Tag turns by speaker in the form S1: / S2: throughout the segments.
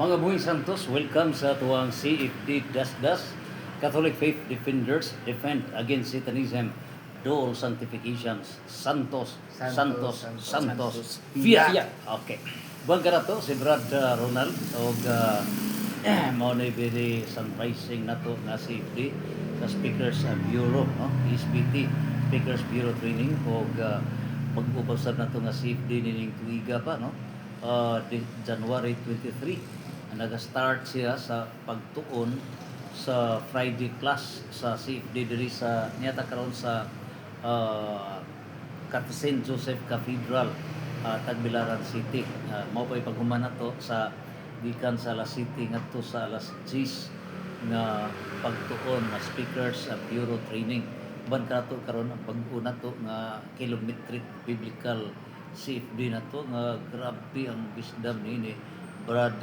S1: Mga buhay santos, welcome sa tuwang CFD Das Catholic Faith Defenders Defend Against Satanism, Dual Sanctifications, Santos, Santos, Santos, Via. Okay. Buwan ka na to, si Brad Ronald, o mao na very sunrising na to na CFD sa Speakers Bureau, no? SBT, Speakers Bureau Training, o pag-ubasad na to nga CFD nining tuiga pa, no? January 23 nag-start siya sa pagtuon sa Friday class sa CFD diri sa niyata karon sa St. Joseph Cathedral, Tagbilaran City. Mao pa'y paghuman nato sa gikan sa alas City ngadto sa alas 10 nga pagtuon nga speakers bureau training. Ban kato karon ang pag-una to nga kilometric biblical CFD na to nga grabe ang wisdom ni Brad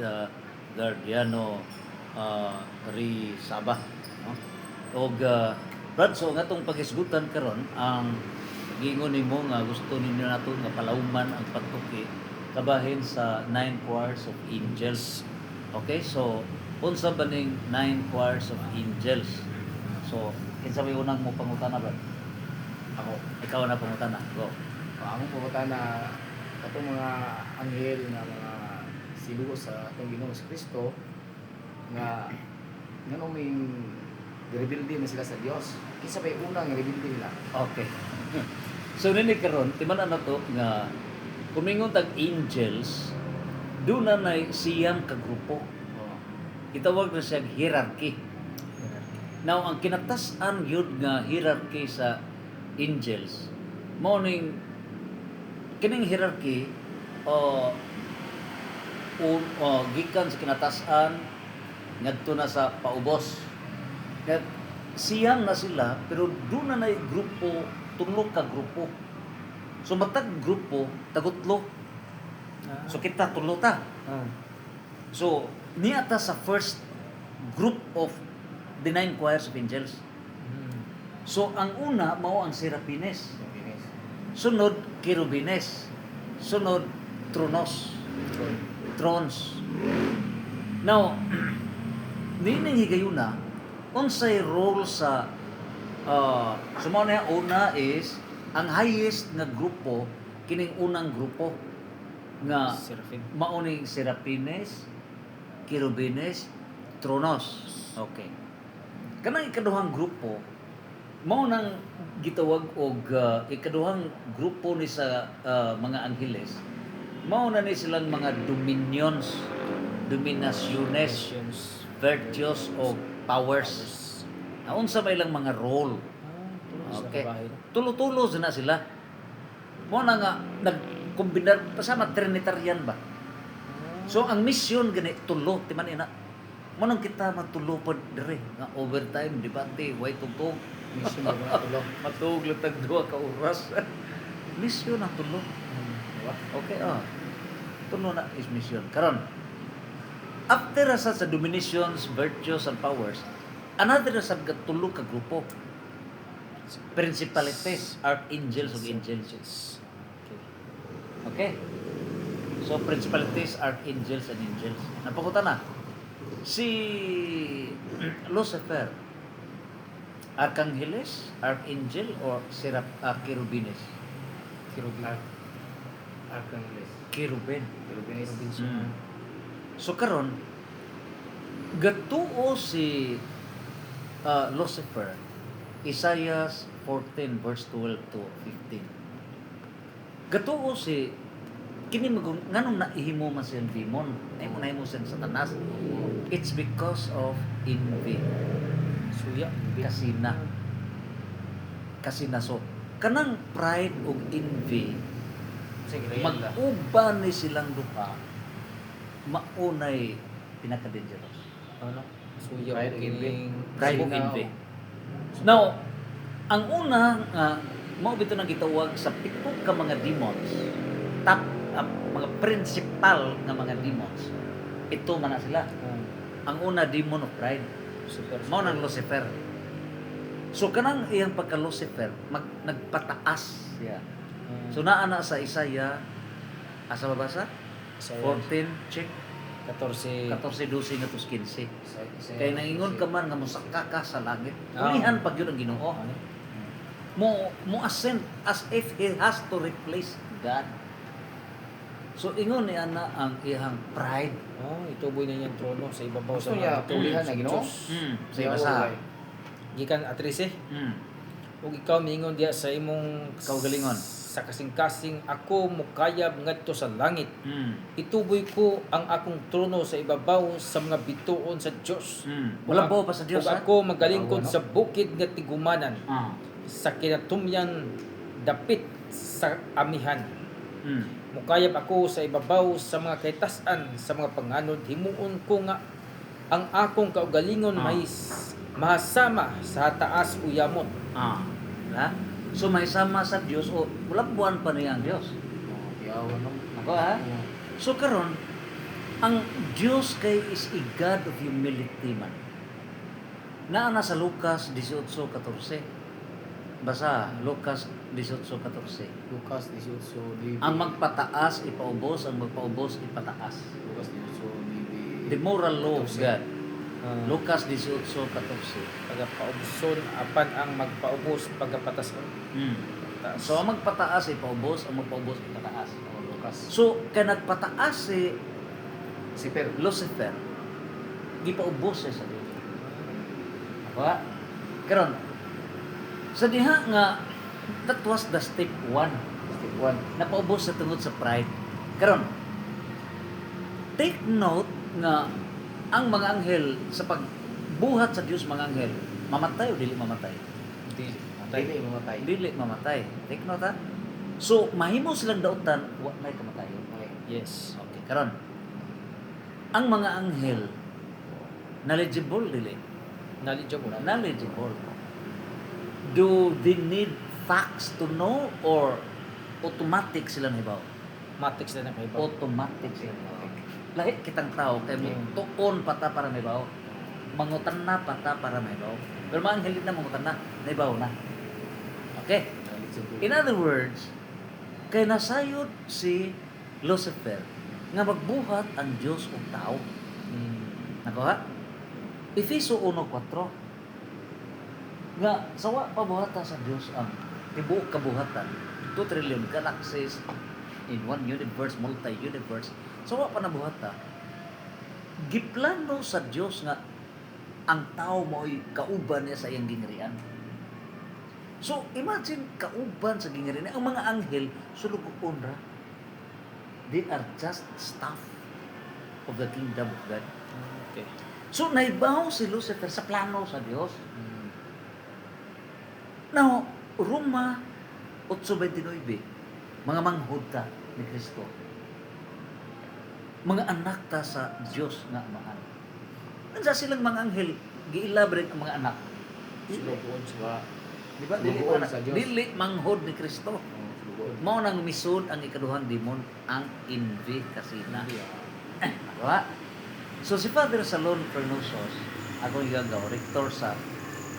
S1: Guardiano Rizaba, no? Og Brad, so nga tong paghisgutan karon ang gingon nimo nga gusto ninyo nato nga palawman ang pagtuki kabahin sa 9 choirs of angels. Okay, so unsa ba ning 9 choirs of angels? So kinsa may unang mo pangutana, Brad?
S2: Ako.
S1: Ikaw na pangutana. Go.
S2: Among pumunta na katong mga anghel na mga silugo sa atong Ginoong Kristo nga nganong may rebuildi na sila sa Dios. Kinsa pa yung unang rebuildi nila?
S1: Okay. So nini karon timan na to nga kumingon tag angels do na siyang ka grupo. Itawag na siya hierarchy. Now ang kinatasan yun nga hierarchy sa angels mao ning kining hierarchy gikan sa kinatasan ngadto na sa paubos. Kaya siyang na sila pero doon na grupo, tulo ka grupo. So matag grupo tagutlo. So kita tulo ta. So niya ta sa first group of the 9 choirs of angels. So ang una mao ang serapines. Sunod kerubines. Sunod thrones. Now, nining higayuna, unsay role sa sumao na una is ang highest nga grupo kining unang grupo nga
S2: Seraphim.
S1: mao ning serapines, kerubines, thronos. Okay. Kanang ikaduhang grupo mao nang gitawag og ikaduhang grupo ni sa mga angheles. Mao na ni silang mga dominions, dominaciones, virtues o powers. Unsa ba ilang mga role? Okay. Tulo-tulo na sila. Mo na nga nagkombinar pasama trinitarian ba. So ang mission gani tulo timan ina. Mo nang kita matulo pod dire nga overtime debate way tugtog.
S2: Mission na mga tulo.
S1: Matug lang duha ka oras. Mission ang tulo. Okay, tulo na is mission. Karon after sa dominations, virtues, and powers, another sa tulo ka grupo. Principalities, archangels ug angels. Okay. So principalities, archangels, and angels. Napakutan na. Si Lucifer, Archangeles, Archangel, or Cherubines?
S2: Archangeles.
S1: Cherubin.
S2: Cherubines.
S1: So karon gatuo si Lucifer, Isaiah 14 verse 12 to 15. Gatuo si kini nganong naihimo man siyang demon, nahimo siyang Satanas. It's because of envy.
S2: Suya.
S1: Kasina. So kanang pride ug envy
S2: Sige,
S1: mag-uban ni silang duha maunay pinaka-dangerous.
S2: ano? Suya.
S1: Pride ug envy. Now, ang una mao bito nang gitawag sa pito ka mga demons. Top mga principal nga mga demons. Ito man na sila. Ang una demon of pride. Mao nang Lucifer. So kanang iyang pagka-Lucifer nagpataas siya. So naa na sa Isaiah asa babasa? 14 check
S3: 14.
S1: 14-12 nga tos 15.
S2: Isa-
S1: Kaya nangingon ka man nga mosaka ka sa langit.
S3: Ah.
S1: Ulihan pag yun ang Ginoo.
S3: Ano?
S1: Mo ascend as if he has to replace God. So ingon ni ana ang iyang pride.
S3: Ituboy na niyang trono sa ibabaw
S2: Gusto
S3: sa
S2: niya
S3: mga
S2: ulihan
S3: sa
S2: na Ginoo?
S3: Diyos.
S1: Sa basa.
S3: Gikan at 13. Ug ikaw miingon diya sa imong
S1: Kaugalingon.
S3: sa kasing-kasing ako mukayab ngadto sa langit. Ituboy ko ang akong trono sa ibabaw sa mga bituon sa Dios.
S1: Wala po pa sa Dios.
S3: Ug
S1: ha?
S3: ako magalingkod
S2: Ano?
S3: sa bukid nga tigumanan
S1: Ah.
S3: sa kinatumyan dapit sa amihan.
S1: Mm.
S3: Mukayab ako sa ibabaw sa mga kaitas-an sa mga panganod himuon ko nga ang akong kaugalingon
S1: Ah.
S3: mahasama sa taas uyamot.
S1: Ah. Ha? So may sama sa Dios o wala buwan pa niya ang Dios.
S2: Yawan mo.
S1: Ako ha? So karon ang Dios kay is a God of humility man. Naa sa Lucas 18:14. Basa Lucas 18:14.
S2: Lucas 18:9.
S1: Ang magpataas ipaubos, ang magpaubos ipataas.
S2: Lucas 18:9.
S1: The moral law of God.
S3: Lucas
S1: Lucas 18:14.
S3: pagapaubson apan ang magpaubos pagapatas.
S1: So ang magpataas ipaubos, ang magpaubos ipataas.
S2: Oh, Lucas.
S1: So kay nagpataas si
S2: Siper.
S1: Lucifer, gipaubos siya sa Dios. Ako karon sa diha nga that was the step 1.
S2: Step 1.
S1: Napaubos sa tungod sa pride. Karon take note nga ang mga anghel sa pagbuhat sa Dios mga anghel mamatay o dili mamatay?
S2: Dili mamatay.
S1: Dili mamatay. Take note ha. So mahimo silang dautan wa may kamatayon.
S2: Okay.
S3: Yes.
S1: Okay, karon. Ang mga anghel knowledgeable dili.
S3: Knowledgeable.
S1: Knowledgeable. Do they need facts to know or automatic sila nahibaw?
S3: Matrix na kay
S1: Automatic sila nahibaw. Lahi kitang tao kay mo tuon pata para nahibaw. Mangutan na pata para nahibaw. Pero mga anghel na mangutan na nahibaw na. Okay. In other words, kay nasayod si Lucifer nga magbuhat ang Dios og tao. Nako ha? Efeso 1:4 nga sawa pabuhatan sa Dios ang tibuok kabuhatan 2 trillion galaxies in one universe, multi-universe. Sawa pa nabuhata. Giplano sa Dios nga ang tao mo'y kauban niya sa iyang gingharian. So, imagine kauban sa gingharian. Ang mga anghel, sulog og unra. They are just staff of the kingdom of God.
S3: Okay.
S1: So, naibaw si Lucifer sa plano sa Dios. Now, Roma 8:29, mga manghud ta ni Kristo. Mga anak ta sa Dios nga amahan. Nandiyan silang mga anghel, gi-elaborate ang mga anak.
S2: Sulugon sa
S1: Di ba?
S2: Sulugon sa Diyos.
S1: Dili manghod ni Kristo.
S2: sulugon.
S1: Mao nang misud ang ikaduhang demon, ang envy kasina. Diba? So si Father Salon Pernusos, akong igagaw, rector sa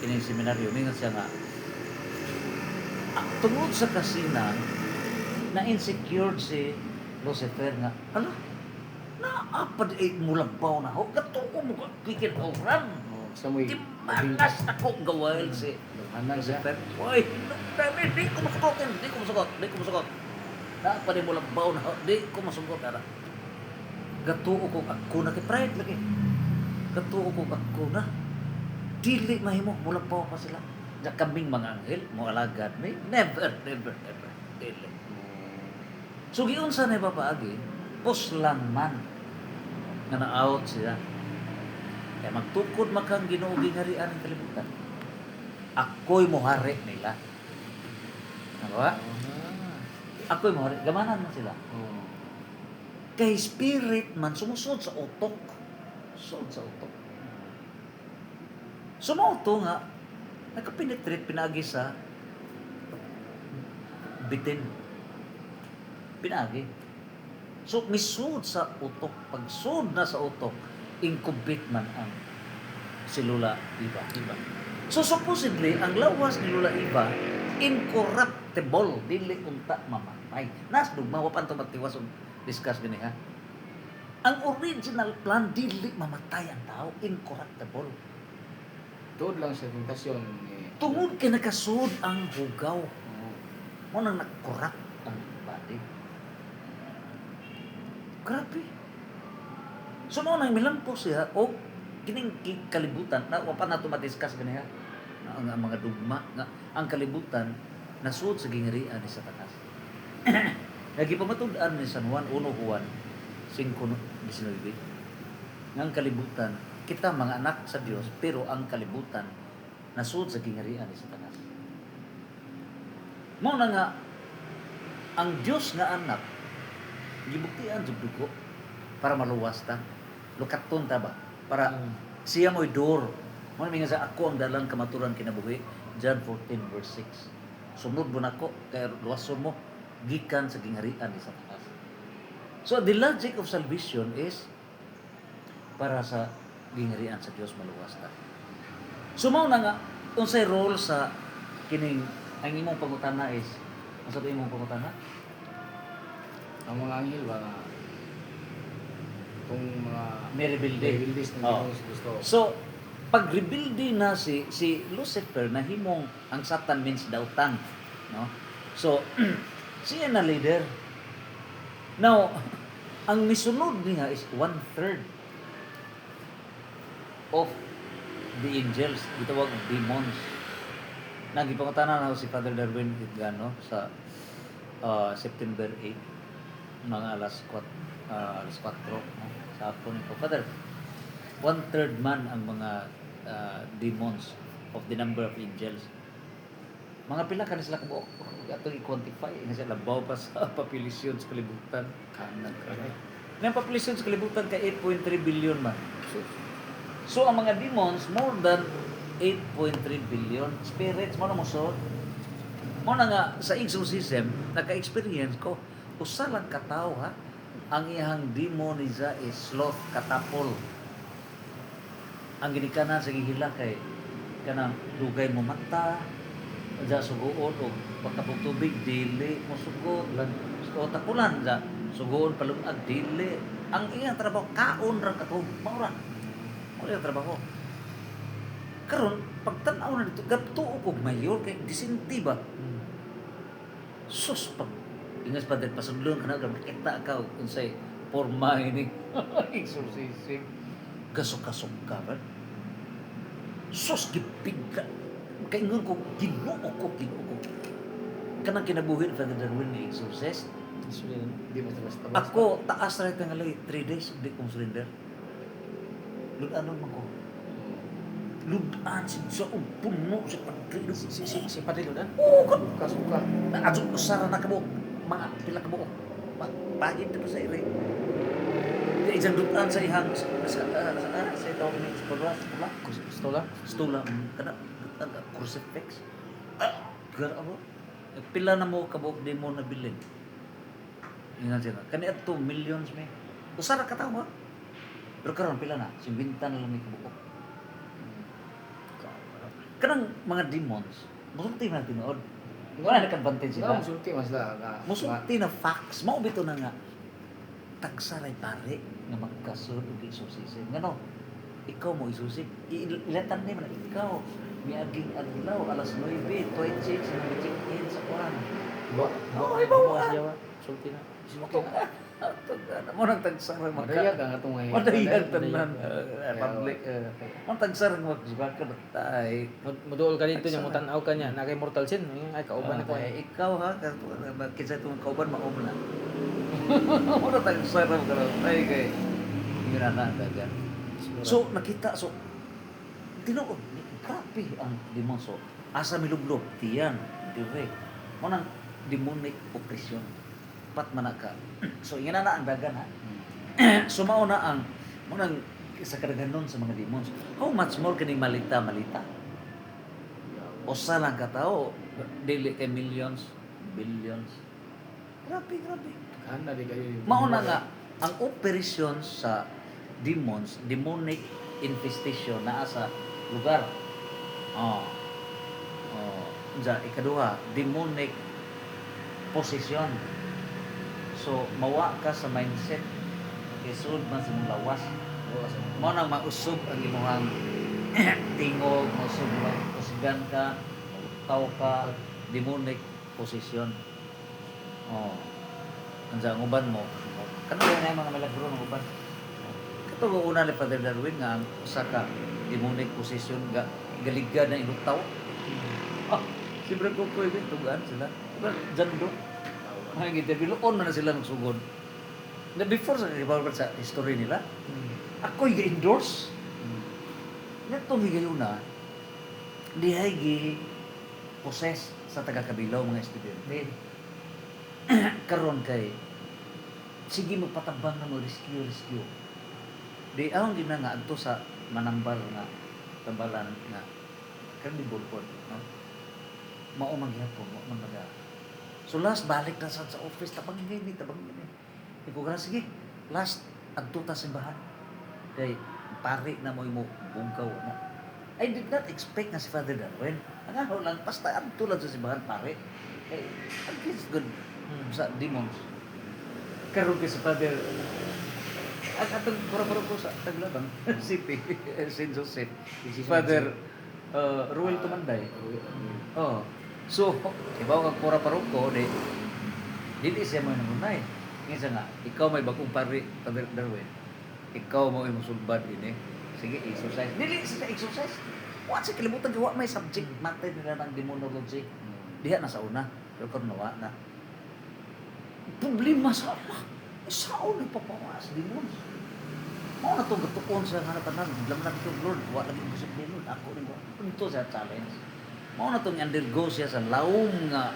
S1: kining seminaryo, mingon siya nga, tungod sa kasina, na-insecure si Lucifer nga, ala, naapad mulabaw na ho, gatuo mo kikinahuran.
S2: Oh, sa mo'y
S1: Timakas ako gawal si
S2: Hanan siya.
S1: Lucifer. Uy, di ko masugot, di ko masugot. Naapad mulabaw na ho, di ko masugot. Ara. Gatuo ko ako na kay pride lagi. Gatuo ko ako na. Dili mahimo mulabaw pa sila. Da kaming mga anghel mo alagad may never. Dili. So giunsa na ipapaagi, puslan man nga na-out siya. Kaya magtukod makang Ginoo gingarian ang kalibutan. Ako'y mohari nila. Ano ba? Ako'y mohari. Gamanan man sila.
S2: Oh.
S1: Kay spirit man sumusod sa utok. Susod sa utok. Sumauto nga, nakapenetrate pinagi sa bitin. Pinagi. So, misud sa utok. Pag sud na sa utok, incubate man ang si Lula Iba. So, supposedly, ang lawas ni Lula Iba, incorruptible, dili unta mamatay. Nas, dugma, wapan ito magtiwas o discuss gini ha. Ang original plan dili mamatay ang tao, incorruptible.
S2: Tuod lang sa tentasyon
S1: Tungod kay nakasud ang hugaw,
S2: Oo.
S1: mo nang nag-corrupt ang body. Grabe. So mo nang milampo siya o kining kalibutan na wa pa nato madiscuss ganiya na ang mga dugma nga ang kalibutan nasud sa gingharian ni Satanas. Lagi pamatud-an ni San Juan 1 Juan 5:19. Nga ang kalibutan kita mga anak sa Dios pero ang kalibutan nasud sa gingharian ni Satanas. Mao na nga ang Dios nga anak gibuktian jud dugo para maluwas ta. Lukaton ta ba? Para siya mo'y door. Mo na sa ako ang dalang kamaturan kinabuhi. John 14:6. Sunod mo nako kay luwason mo gikan sa gingharian ni Satanas. So the logic of salvation is para sa gingharian sa Dios maluwas ta. So mao na nga unsay role sa kining ang imong pangutana is ang sa imong pangutana?
S2: Ang mga anghel ba nga itong mga
S1: May rebuilde.
S2: rebeldes ng
S1: Oo.
S2: Ginoo Kristo.
S1: So, pag rebuilde na si Lucifer, nahimong ang Satan means dautan, no? So, siya na leader. Now, ang misunod niya is 1/3 of the angels, gitawag demons. Nagipangutana na si Father Darwin Gano sa September 8, mga alas 4, no? Sa hapon ito. Father, 1/3 man ang mga demons of the number of angels. Mga pila ka na sila kabuok. Atong i-quantify. Nga sila labaw pa sa population sa kalibutan.
S2: Kanan ka.
S1: Ang population sa kalibutan kay 8.3 billion man. So, ang mga demons, more than 8.3 billion spirits. Mo na mo so. Mo na nga, sa exorcism, naka-experience ko, usa lang katao ha, ang iyang demoniza is sloth, katapol. Ang ginikanan sa gihila kay kanang dugay mo mata, da sugoon o pagkabog tubig dili mo sugod lang o tapulan da sugoon palungag dili. Ang iyang trabaho kaon ra katong maura. Mo iyang trabaho. Karon pagtan-aw na dito gaptuo kog mayor kay disinti ba. Sus pag ingas pa din pasudlon kana kita ka unsay porma ini exorcism gasok-gasok ka ba. Sus gipigka kay ingon ko Ginoo ko kanang kinabuhi Father Darwin ni exorcist.
S2: Di basta-basta.
S1: Ako taas ra nga lagi 3 days di ko surrender. Ludanon man ko. Ludan sa puno sa pagkilo.
S3: Si Padre Ludan?
S1: Oo, kan
S2: Suka-suka.
S1: adto usara na kabo mga pila kabo. Pagit pa sa ire. Di isang ludan sa ihang sa tawag ni Spora, stula kana crucifix. Ano? Pila na mo kabog di mo nabilin. Ingat siya. Kani ato millions may. Usara ka tao ba? Pero karon pila na? 50 na lang may kabuk. Kanang mga demons, musulti man tinuod. Wala na advantage sila.
S2: Musulti mas la.
S1: Musulti na facts. Mao bito na nga tagsaray pare nga magkasunod og exorcism. Ngano? Ikaw mo isusig. Ilatan ni man ikaw. Miaging adlaw alas 9, 26 na check-in sa kuan.
S2: Ba.
S3: Jawa. Sulti na.
S1: Mo nang tagsaray
S2: Madaya ka nga itong ngayon.
S1: Madayan tanan
S2: Kaya,
S1: public. Ang tagsaray magsubakan tay.
S3: Muduol ka dito niya, mutanaw ka niya, na kay Mortal Sin, ay kauban na ko.
S1: Ikaw ha, kinsa itong kauban maom na. Mo nang tagsaray ka tay kay ginana dagan. So nakita tinuod grabe ang demon so asa milublob tiyan dire mo nang demonic oppression pat man ka so ingana na ang dagan ha so mao na ang mo nang sa kadaghanon sa mga demons how much more kini malita usa lang ka tawo dili kay millions billions grabe
S2: Kana di kayo.
S1: mao na nga ang operation sa demons, demonic infestation naa sa lugar. Ikaduha, demonic possession. So, mawa ka sa mindset. kay sud man sa imong lawas.
S2: Oo, sa
S1: Mao nang mausog ang imong tingog, mausog mo usigan ka, tao ka, demonic possession. Oh. Ansa ang uban mo. Kanang na mga milagro ng uban. Kato una ni Father Darwin nga ang usa ka demonic possession galigad na imong tao. Ah, siyempre ko pwede tugan sila. Diba, jando. Mga interview, on na sila nagsugod. Na before sa history nila, ako'y ga-endorse. Natong higayuna, dihay gi-possess sa taga-Kabilaw mga estudyante. Karon kay, sige magpatabang na mo, rescue. Di ahong gina nga, adto sa manambal nga, tambalan nga, carnival po, no? Mao magyapon, mao man maga. So last, balik na sa office, tabangin gini. Iko ka sige, last, adto ta simbahan. Kay, pare na mo imo bungkaw na. I did not expect na si Father Darwin. Ang ako lang, basta adto lang sa simbahan, pare. Kay, at least good sa demons. Karon kay si Father, at atong pura-pura ko sa Taglabang, CP, St. Joseph. Father Ruel Tumanday. Oh. So, ibaw kang pura-pura ko, dili siya mo nangunay. Ngayon nga, ikaw may bagong pare, Father Darwin. Ikaw mo imong sulbad ini. Sige, exercise. Dili sa exercise. Wa sa kalibutan gawa may subject matter nila ng demonology. Diha na sa una, pero kung nawa na. Problema sa sao nagpapawas demons. Mao na tong gatukon sa hanatanan, lamnan ko Lord, wa lagi ko sa Lord. Ako rin ko. Ito sa challenge. Mao na tong undergo siya sa lawom nga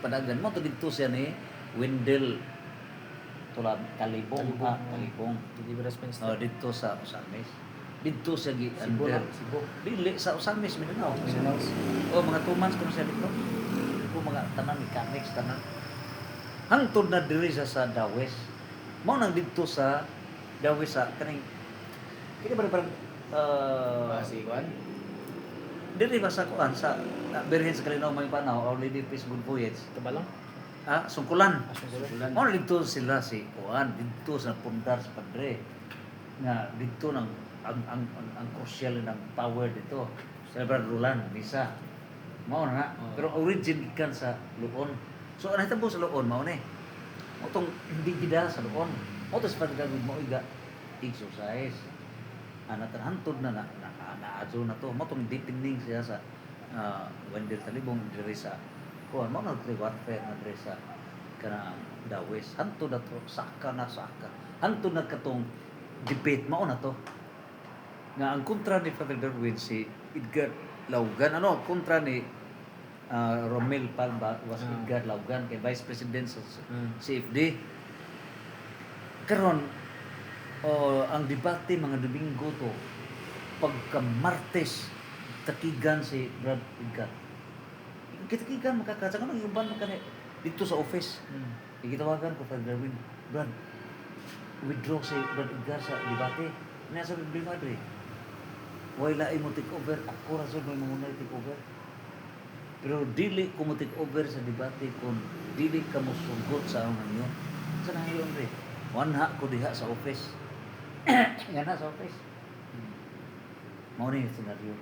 S1: padagan mo to dito siya ni Wendell tulad Kalibong.
S3: Dili ba response?
S1: Oh, dito sa Usamis. Dito sa
S2: Cebu lang, Cebu.
S1: Dili sa Usamis Mindanao.
S2: Mindanao.
S1: Oh, mga 2 months ko na siya dito. Ko mga tanan mechanics tanan. Hangtod na diri sa Dawes. Mao nang dito sa Dawes sa kaning kini ba parang
S2: Si Juan.
S1: diri ba sa kuan sa Birhen sa Kalinaw may panaw Our Lady of Peace Good Voyage.
S3: Tabalang.
S1: Sungkulan.
S2: Sulan.
S1: Mao dito sila si kuan dito sa pundar sa Padre nga dito nang ang crucial ng power dito sa Roland misa mao na nga. Pero origin gikan sa Luon. So ano hitabo sa Luon mao ni mo tong hindi gida sa Luon mo to sa pagdagag mo iga exercise ana tanhantod na naadyo na to mo tong depending siya sa Wendell Talibong diri sa kuan mo na warfare na diri sa kana Dawes hanto na to saka hanto na katong debate mao na to nga ang kontra ni Father Darwin si Edgar Laugan kontra ni Romel Palma was Edgar Laugan kay Vice President sa CFD karon ang debate mga Domingo to pagka Martes takigan si Brad Edgar kitakigan makakasa ka nang iban ka dito sa office. Igitawagan ko Father Darwin, Brad, withdraw si Brad Edgar sa debate. Nasa problema dre. Why lain mo take over? Ako rason may muna take over. Pero dili ko mo take over sa debate kung dili ka mo sugot sa ang niyo. Sa nangayon dre. Wanha ko diha sa office. Nga na sa office. Mao ni senaryo.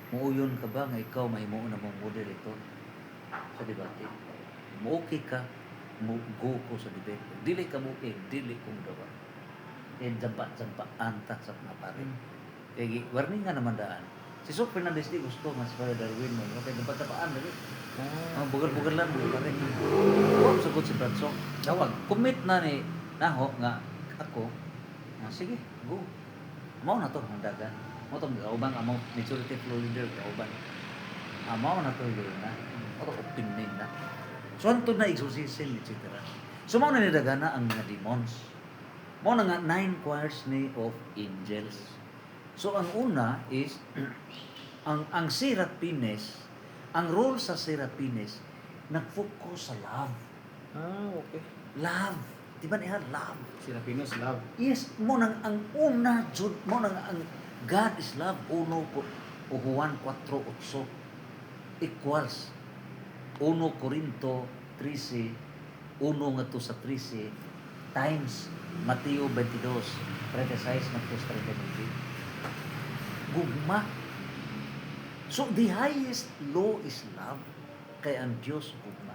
S1: Muuyon ka ba nga ikaw mahimo na mong moderator sa debate? Mo-okay ka, go ko sa debate. Dili ka mo-okay, dili kong gawa. Eh, jampa anta sa mga pare. Kaya warning nga naman daan. Si Sok Fernandez di gusto mas para Darwin mo. Okay, jampa-jampaan dali. Bugal-bugal lang, pare. Huwag sagot si Brad Sok. Kapag commit na ni Naho nga ako, sige, go. Mao na to, ang dagan. Mao to, kaubang among maturity flow leader, kauban. Mao na to, yun na. Mao to, opinion na. So, hantod na exorcism, etc. So, mao na nidagana ang mga demons. Mao na nga 9 choirs ni of angels. So, ang una is, ang Serapines, ang role sa Serapines, nag-focus sa love.
S3: Okay.
S1: Love. Di ba niya? Love.
S2: Serapinos love.
S1: Yes, mo nang ang una jud mo nang ang God is love 1 o Juan 4:8 equals 1 Corinto 13 1 ngadto sa 13 times Mateo 22, 36 hangtod 39. Gugma. So the highest law is love, kay ang Dios gugma.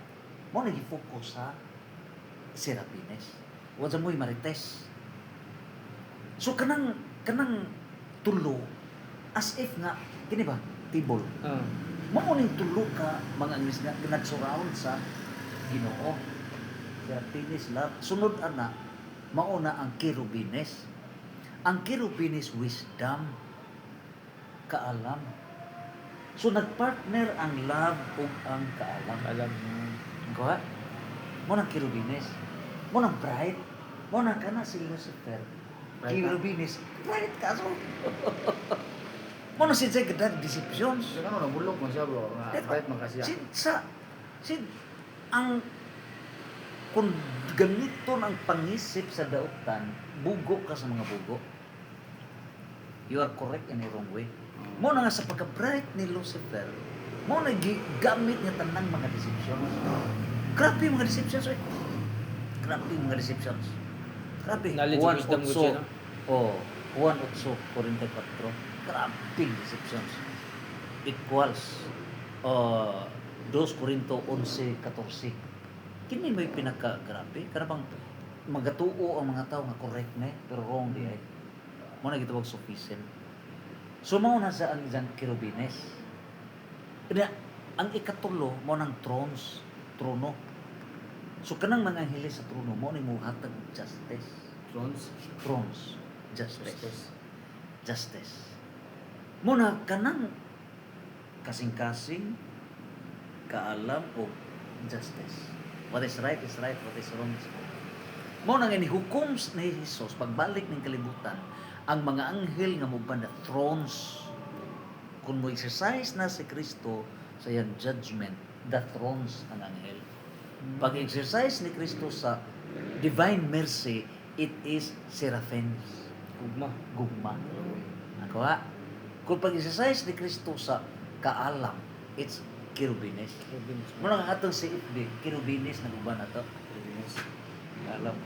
S1: Mo nag-focus sa Serapines. Wa sa mo'y Marites. So kanang tulo as if nga kini ba tibol. Mao ning tulo ka mga Ingles nga nag-surround sa Ginoo. Serapines love. Sunod ana mao na ang Cherubines. Ang Cherubines wisdom, kaalam. So nagpartner ang love ug ang kaalam.
S3: Alam
S1: Kuha? Mo nang Cherubines. Mo nang bright. Mo nang kana si Lucifer.
S2: Bright
S1: Cherubines. Bright ka so. Mo nang siya gadag deceptions.
S2: So ano nabulok mo siya bro, nga bright man kasi.
S1: Sin ang kung gamiton ang pangisip sa dautan, bugo ka sa mga bugo. You are correct in a wrong way. Mo na nga sa pagka-bright ni Lucifer, mo na gamit nga tanang mga deceptions. Grabe mga deceptions, eh. Grabe mga deceptions. Grabe.
S3: Knowledge of wisdom ko siya, no?
S1: Oh, 1:8:44. Grabe deceptions. Equals 2 Corinto 11:14. Kini may pinaka-grabe. Karabang magatuo ang mga tao nga correct na pero wrong di ay. Mo na gitawag sufficient. So mao na sa ang isang Cherubines. Kaya ang ikatulo mo ng trono. So kanang mga anghel sa trono mo ni muhatag justice. Thrones, justice. Mo na kanang kasing-kasing kaalam o justice. What is right is right, what is wrong is wrong. Mo nang inihukom ni Jesus pagbalik ng kalibutan ang mga anghel nga mubanda thrones. Kung mo exercise na si Kristo sa iyang judgment, the thrones ang anghel. Pag-exercise ni Kristo sa divine mercy, it is seraphims. Gugma. Ako ha? Kung pag-exercise ni Kristo sa kaalam, it's Cherubines. Muna nga atong si FB, Cherubines na guba na to.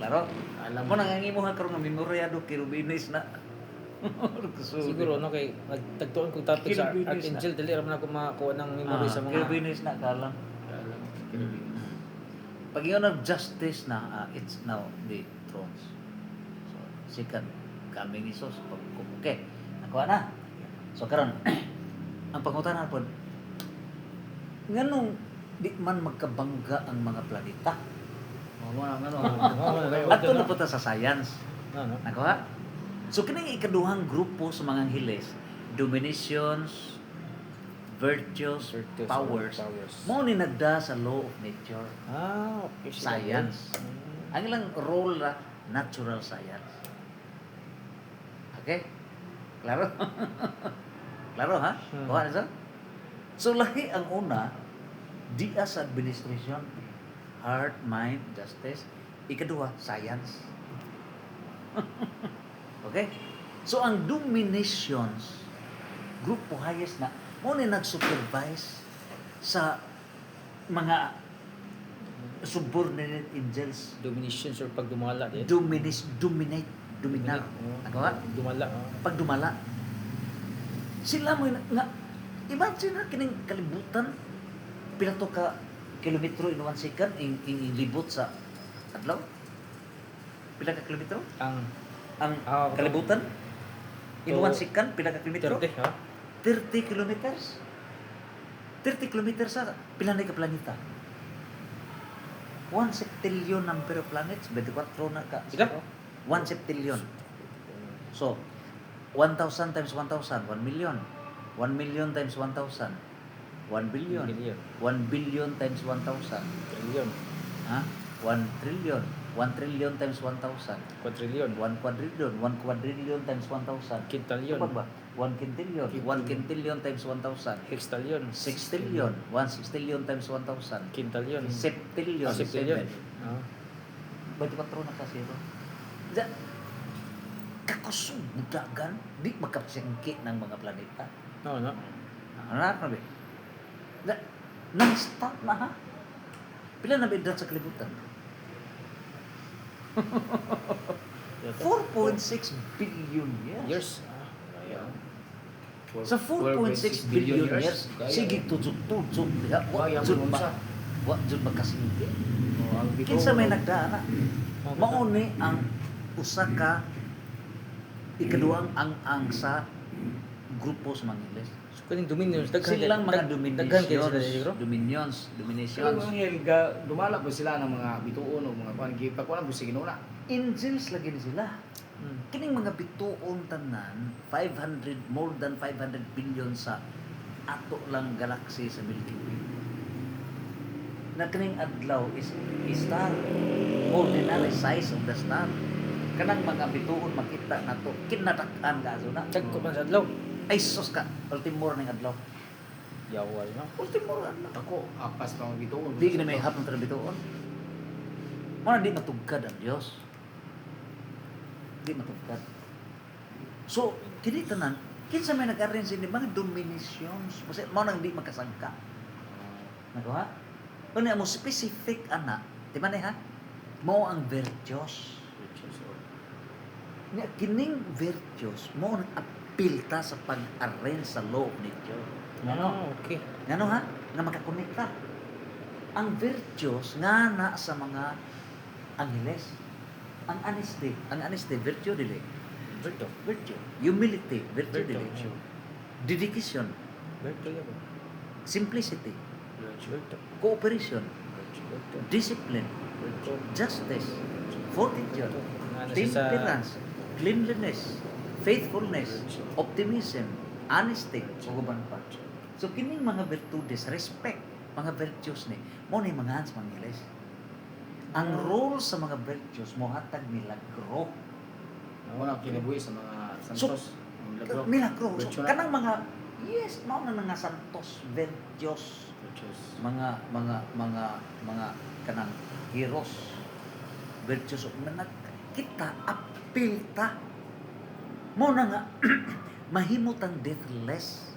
S1: Klaro.
S2: Alam
S1: Mo nang angimo nga karon nga memoryado Cherubines na.
S3: Siguro no kay nagtagtuon kong topic sa
S1: Cherubines
S3: Archangel dili ra man ako makakuha ng memory sa mga
S1: Cherubines na kalam. Pag yun ang justice na, it's now the thrones. So, second coming ni Jesus. Okay, nakuha na. So, karon ang pangutanan po, nganong di man magkabangga ang mga planeta?
S2: Mo na
S1: Ato na po ta sa science.
S3: ano.
S1: Nakuha? So, kining ikaduhang grupo sa mga angeles, dominations, virtues, powers, mo ni nagda sa law of nature.
S3: Okay.
S1: Science. Ang ilang role na natural science. Okay? Klaro? Klaro ha? Kuha na sa? So lahi ang una, dia sa administration, heart, mind, justice. Ikaduha, science. Okay? So ang dominations, grupo highest na, mo ni nag-supervise sa mga subordinate angels.
S3: Dominations or pagdumala din.
S1: Dominate. Ako ha?
S3: Dumala.
S1: Pag dumala. Sila mo nga, imagine na kining kalibutan, pila to ka kilometro in 1 second, in libot sa adlaw? Pila ka kilometro? Ang kalibutan? In 1 second, pila ka kilometro?
S3: 30, ha?
S1: 30 kilometers. 30 kilometers sa pila na ka planeta. 1 septillion number of planets, 24 na ka.
S3: Ila?
S1: 1 septillion. So, 1,000 times 1,000, 1 million. 1 million times 1,000, 1 billion. 1 billion times 1,000.
S3: Trillion.
S1: Ha? 1 trillion. 1 trillion times 1,000.
S3: Quadrillion.
S1: 1 quadrillion. 1 quadrillion times 1,000.
S3: Quintillion.
S1: Ano ba? 1 quintillion. 1 quintillion times 1,000.
S3: Hextillion.
S1: 6 trillion. 1 sextillion times 1,000.
S3: Quintillion.
S1: Septillion.
S3: Septillion.
S1: 24 na kasi ito. Kakusog ng dagan, di makapsingki ng mga planeta.
S3: No.
S1: Ano na ba? Non-stop na ha? Pila na ba edad sa kalibutan? 4.6 billion years.
S3: Years.
S2: Yeah.
S1: Sa 4.6 billion years, sige tudzog-tudzog diha. Wa
S2: Kaya
S1: jud
S2: mo
S1: ba? Wa jud magkasinti.
S2: ang bituon.
S1: Kinsa may nagdaana? Mao ni ang usa ka ikaduhang ang sa grupo sa mga Ingles.
S3: So kaning dominions daghan
S1: Silang mga
S3: daghan kayo sila siguro.
S1: dominations.
S2: Kaya mga anghel dumala po sila ng mga bituon o mga kuan gipagkuan po si Ginoo na.
S1: Angels lagi ni sila.
S3: Hmm.
S1: Kining mga bituon tanan, 500 more than 500 billion sa ato lang galaxy sa Milky Way. Na kining adlaw is star, ordinary size of the star. Kanang mga bituon makita nato kinadak-an ka na.
S3: Dagko man sa adlaw.
S1: Ay sus ka, ultimor ning adlaw.
S3: Yawal no.
S1: Ultimor adlaw.
S2: Ako apas pa mga bituon.
S1: Di gina may hapon tra bituon. Mana di matugkad ang Dios. Di matugkad. So, kini tanan, kinsa may nag-arrange ini mga dominations. Kasi mao nang di makasangka. Nagawa? Kung mo specific ana, di ba ha? Mao ang virtues. Nga kining virtues mo nang appeal ta sa pag-arrange sa law ni Dios. Ngano?
S3: Okay.
S1: Ngano ha? Nga makakonekta. Ang virtues nga na sa mga angeles. Ang honesty, virtue dili. Virtue. Humility, virtue dili.
S3: Virtue.
S1: Dedication,
S3: Virtue ya.
S1: simplicity,
S3: Virtue.
S1: cooperation,
S3: Virtue.
S1: discipline,
S3: Virtue.
S1: justice, fortitude,
S3: Ano siya sa
S1: temperance, cleanliness, faithfulness, optimism, honesty, ug uban pa. So kining mga virtudes, respect, mga virtues ni mo ni mga hans mga Ingles. Ang role sa mga virtues mohatag milagro.
S2: Ako na kinabuhi sa mga santos. Ang
S1: Milagro. So,
S2: Virtue na.
S1: kanang mga yes, mao na nga santos, virtues, mga kanang heroes, virtues of na kita apil ta. Mo na nga mahimot ang deathless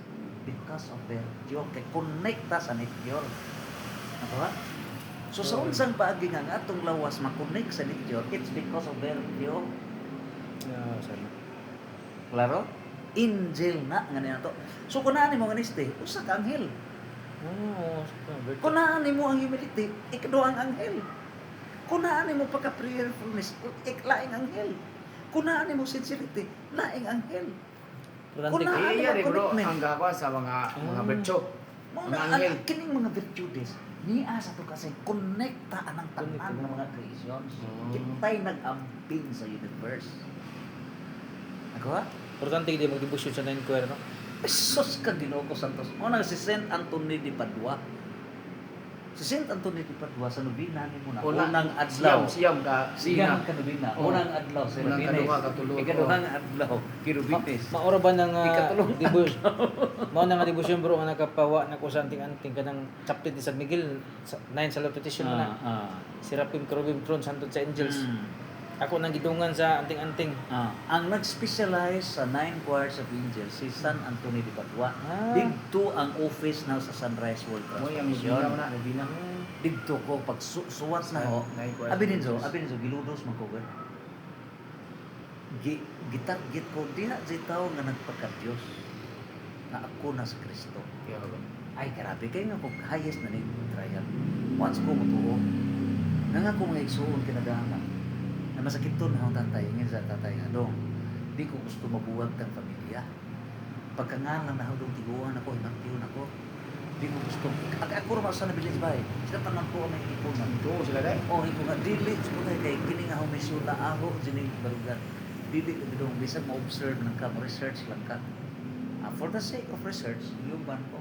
S1: because of virtue kay connecta sa nature. Ano ba? So sa unsang paagi nga atong lawas makonect sa nature, it's because of virtue.
S3: Yeah, sana.
S1: Klaro? Angel na nga niya to. So kunaan mo ang honesty, usa ka anghel.
S3: Oh, virtue.
S1: Kunaan mo ang humility, ikaduha ang anghel. Kunaan mo pagka-prayerfulness, laing anghel. Kunaan mo sincerity, laing anghel.
S3: Importante
S1: Kuna-
S3: kay
S2: Iya rin bro,
S1: commitment.
S2: ang gagawa sa mga virtue.
S1: Mo
S2: Ang
S1: na
S2: anghel.
S1: kining mga virtudes niya sa to kasi connecta anang tanan
S3: Connected.
S1: ng mga creations.
S2: Mm.
S1: Kita'y nag-amping sa universe. Nagawa?
S3: Importante di magdebosyon sa 9 square no.
S1: Sus ka Ginoo ko Santos. Mo na si Saint Anthony de Padua. Si Saint Anthony de Padua sa nobina ni mo na unang adlaw.
S2: Siyam ka
S1: Siyang
S2: sina.
S1: ka nobina.
S2: Oh.
S1: Unang adlaw sa
S2: Unang
S1: Nobines.
S2: kaduha, katulo.
S1: Ikaduhang adlaw Kirubines.
S3: Maoro ba nang
S1: Ikatulong
S3: debosyon? Mao na nga debosyon bro nga nakapawa na ko sa anting-anting kanang chapter ni San Miguel 9 salutation mo na. Seraphim, Cherubim, Throne, Santo sa Angels. Ako nang gidungan sa anting-anting.
S1: Ang nag-specialize sa 9 choirs of angels si San Anthony de Padua.
S3: Ah.
S1: Dito ang office na sa Sunrise World
S2: Mo yung
S1: Transmission.
S2: binaw na, binaw.
S1: Dito ko pag suwat na ho. Abi ninyo, giludos man ko ba? Gitarget ko di na jitaw nga nagpaka-Dios na ako na sa Kristo. Ay grabe kay nga kung highest na ni trial. Once ko mutuo, nga ko mga igsuon kinadaman. Na masakit to na akong tatay, ngayon sa tatay nga dong. Di ko gusto mabuwag kang pamilya. Pagkangalan na ako tiguan ako, hinagtiyon ako. Di ko gusto. Ako rin sa nabilis ba eh. Sila tanang ko ang ipon na.
S2: Ito sila dai.
S1: Oh, ipon nga. Dili, ko tayo kay kini nga humisyon na ako, sinig barugan. Dili ko dong bisag ma-observe ng ka, research lang ka. For the sake of research, yung ban ko.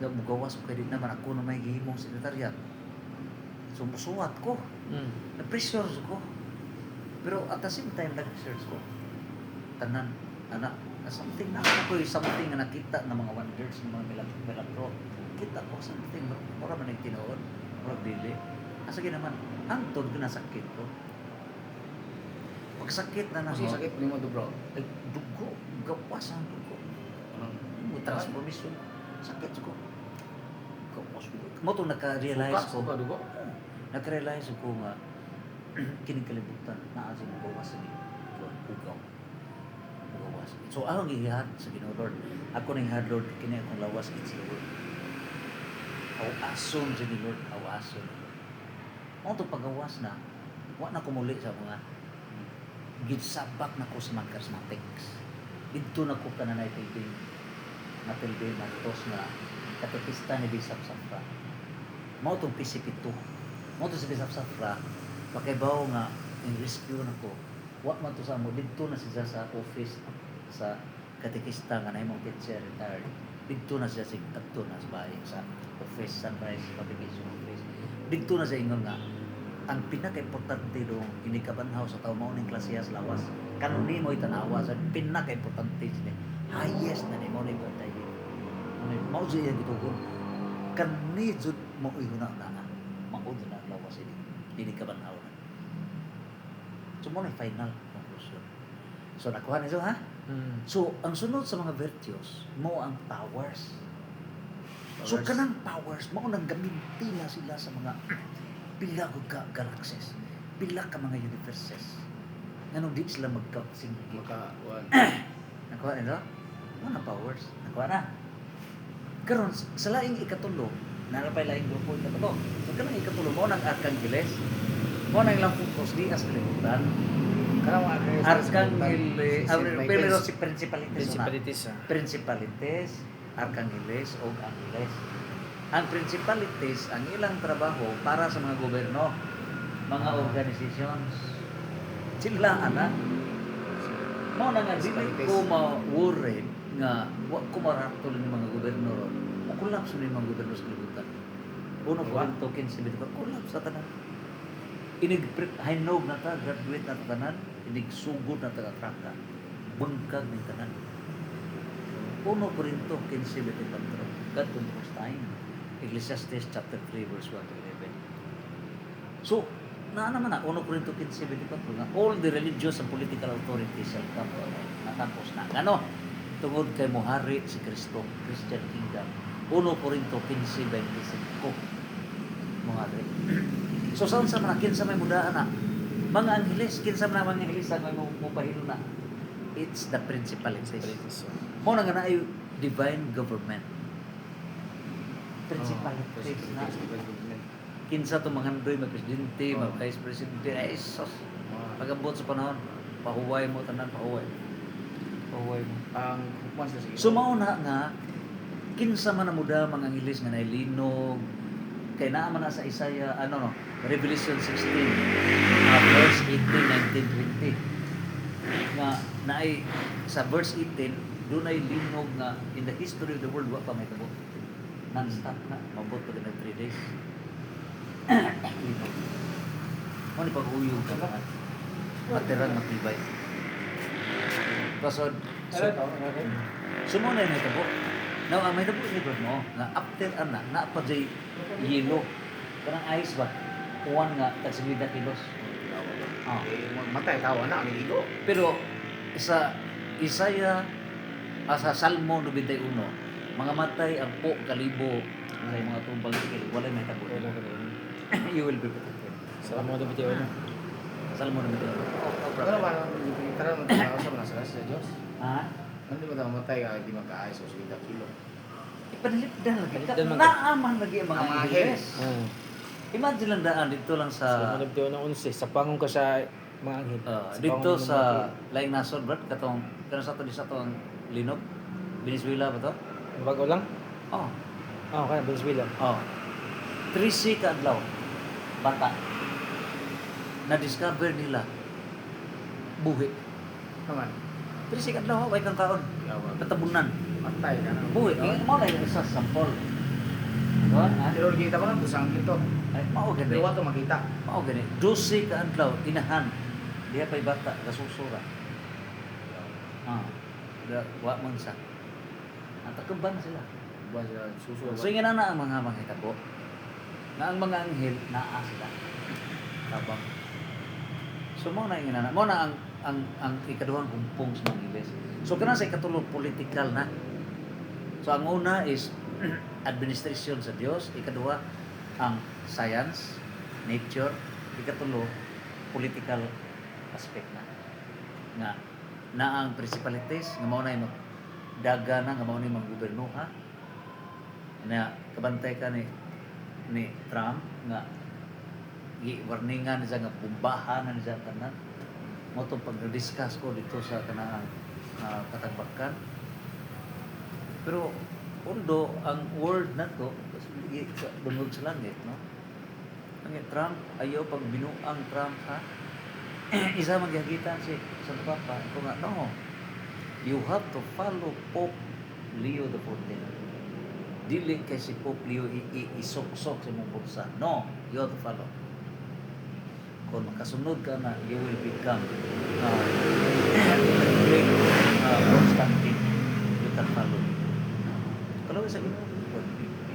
S1: Mugawas ko kayo din naman ako na may gihimong sekretariat. Sumusuwat ko. Na-pressure ko. Pero at the same time, nag-research ko. Tanan, anak, something na ako something na nakita ng mga wonders, ng mga milagro. Kita ko something, wala man yung tinood, wala dili. Asagi naman, hantod ko na sakit ko. Pag sakit na
S2: Kasi sakit mo to bro.
S1: ay dugo, gawas ang dugo. Transformation, sakit ko. Gawas dugo. Mo to naka-realize ko.
S2: Suka dugo.
S1: Naka-realize ko nga kining kalibutan naa sa magawas sa ugaw. Magawas. So ako gihat sa Ginoo Lord. Ako ning had Lord kini akong lawas it's the word. Awason sa Ginoo Lord, awason. Mo to pagawas na wa na ko muli sa mga gidsabak na ko sa mga charismatics. Dito na ko kananay pilbing na pilbing na tos na katekista ni Bishop Safra. Mao tong pisipito. Mao to si Bishop Safra pakaibaw nga in rescue na ko. Wa man to sa mo dito na siya sa office sa katekista nga nahimong teacher retired. Dito na siya sig adto na sa bahay sa office Sunrise Publication Office. Dito na siya ingon nga ang pinaka-importante dong kinikabanhaw sa tao mao ning klasiya sa lawas. Kanuni mo itanawa sa pinaka-importante ni highest na ni mo ning patay. Mao siya gitugon. Kanni jud mo ihuna na. Mao na lawas ini. Kinikabanhaw. So mo na final conclusion. So nakuha niyo ha? So ang sunod sa mga virtues mo ang powers. So kanang powers mo nang gamitin na sila sa mga pila ka galaxies, pila ka mga universes. Nganong di sila magka-sync. Nakuha nila? Ano powers? Nakuha na. Karon sa laing ikatulo, nalapay laing grupo ito to. So kanang ikatulo mo nang Arkangeles, mo nang ilang focus di as kalibutan.
S2: Kanang mga
S1: Arkangeles, pero si Principalities.
S3: Principalities.
S1: Arkangeles o Angeles. Ang principalities, ang ilang trabaho para sa mga gobyerno, mga organizations. Sila, anak. Mao na nga, dili ko ma-worried nga, wag ko maratol ng mga gobyerno ron. Makulapso ng mga gobyerno sa kalibutan. Uno po ang token si Bito, kulapso sa tanan. Hinog na ta, graduate na ta tanan, sugod na ta katraka. Bungkag ng tanan. Uno po rin token si Bito Pantro. God controls time. Ecclesiastes chapter 3 verse 1 to 11. So, naman na, 1 Corinto 15:74 nga all the religious and political authorities shall come to an end. Natapos na. Ano? Tungod kay mohari si Kristo, Christian Kingdom. 1 Corinto 15:25. Mohari. So, saan sa mga kinsa may mudaan na? Mga angheles, kinsa man mga angheles ang may mupahilo na. It's the principalities. Mo na nga na ay divine government. Principalities na. Kinsa to mga handoy, mga presidente, mga vice presidente, ay sos. Pag-abot sa panahon, pahuway mo tanan, pahuway. Pahuway mo.
S2: Ang hukuman sila sige.
S1: So mauna nga, kinsa man na muda mga Angeles nga nailinog, kay naa man na sa Isaiah, Revelation 16, verse 18, 19, 20. Nga, naay, sa verse 18, doon ay linog nga, in the history of the world, wa pa may tabo. Non-stop na, mabot pa din ng 3 days. Ano ni pag-uyog ka naman? Materan matibay. Kasod, sumunay na itabo. Now, ang may tabo ni bro mo, na after na pa jay yelo. Karang ice ba? Uwan nga, tagsimida kilos.
S2: Matay tawa na ang ilo.
S1: Pero, sa Isaiah, sa Salmo 91, mga matay ang po kalibo ng mga tumbang sikil, wala may tabo. You will be protected.
S3: Salamat mo dito ano.
S1: Salmo 91.
S2: Pero ba nang tao sa mga sa Diyos?
S1: Ha?
S2: Hindi mo daw matay ka di magkaayos o sige kilo.
S1: Ipanalipdan lagi.
S3: Panalipdan man.
S1: Naaman lagi ang mga
S2: Ang mga
S1: angeles.
S3: Oo.
S1: Imagine lang daan dito lang
S3: Sa
S1: sa
S3: dito na 11 sa pangon ka sa mga anghel.
S1: dito sa Laing Nasod, Brad, katong kano sa to di sa to ang linog. Venezuela ba to?
S3: bago lang.
S1: Oh.
S3: Kaya Venezuela.
S1: Oh. 3C ka adlaw. Bata. Na-discover nila buhi.
S2: Naman.
S1: 3C ka adlaw, way kang kaon. Natabunan.
S2: Matay ka na.
S1: Buhi. Mo na yung isa sample. Doon, ha?
S2: Pero kita ko lang busang ito.
S1: Ay, mao gani.
S2: Pero wato makita.
S1: Mao gani. 12 ka adlaw inahan. Diha pay bata kasusura. Wa man sa. Ang takuban sila.
S2: Buwan sila susuwa.
S1: So ingana na ang mga mahitabo. Na ang mga anghel naa sila. Tabang. So mo na ingana na. Mo na ang ikaduhang humpong sa mga Ingles. So kana sa ikatulo political na. So ang una is administration sa Dios, ikaduha ang science, nature, ikatulo political aspect na na ang principalities nga mao na yung daga na nga mao ni manggobernuha na kabantay ka ni Trump nga i-warningan siya nga bumbahan na siya tanan mo itong pag-discuss ko dito sa kanang katagbakan pero undo ang word na to dungog sa langit no ang Trump ayaw pag binuang Trump ha isa magyagitan si Santo Papa ko nga no you have to follow Pope Leo XIV dili kay si Pope Leo isok-sok sa mong bulsa no you have to follow kung makasunod ka na you will become great Constantine you can follow kalau sa Ginoo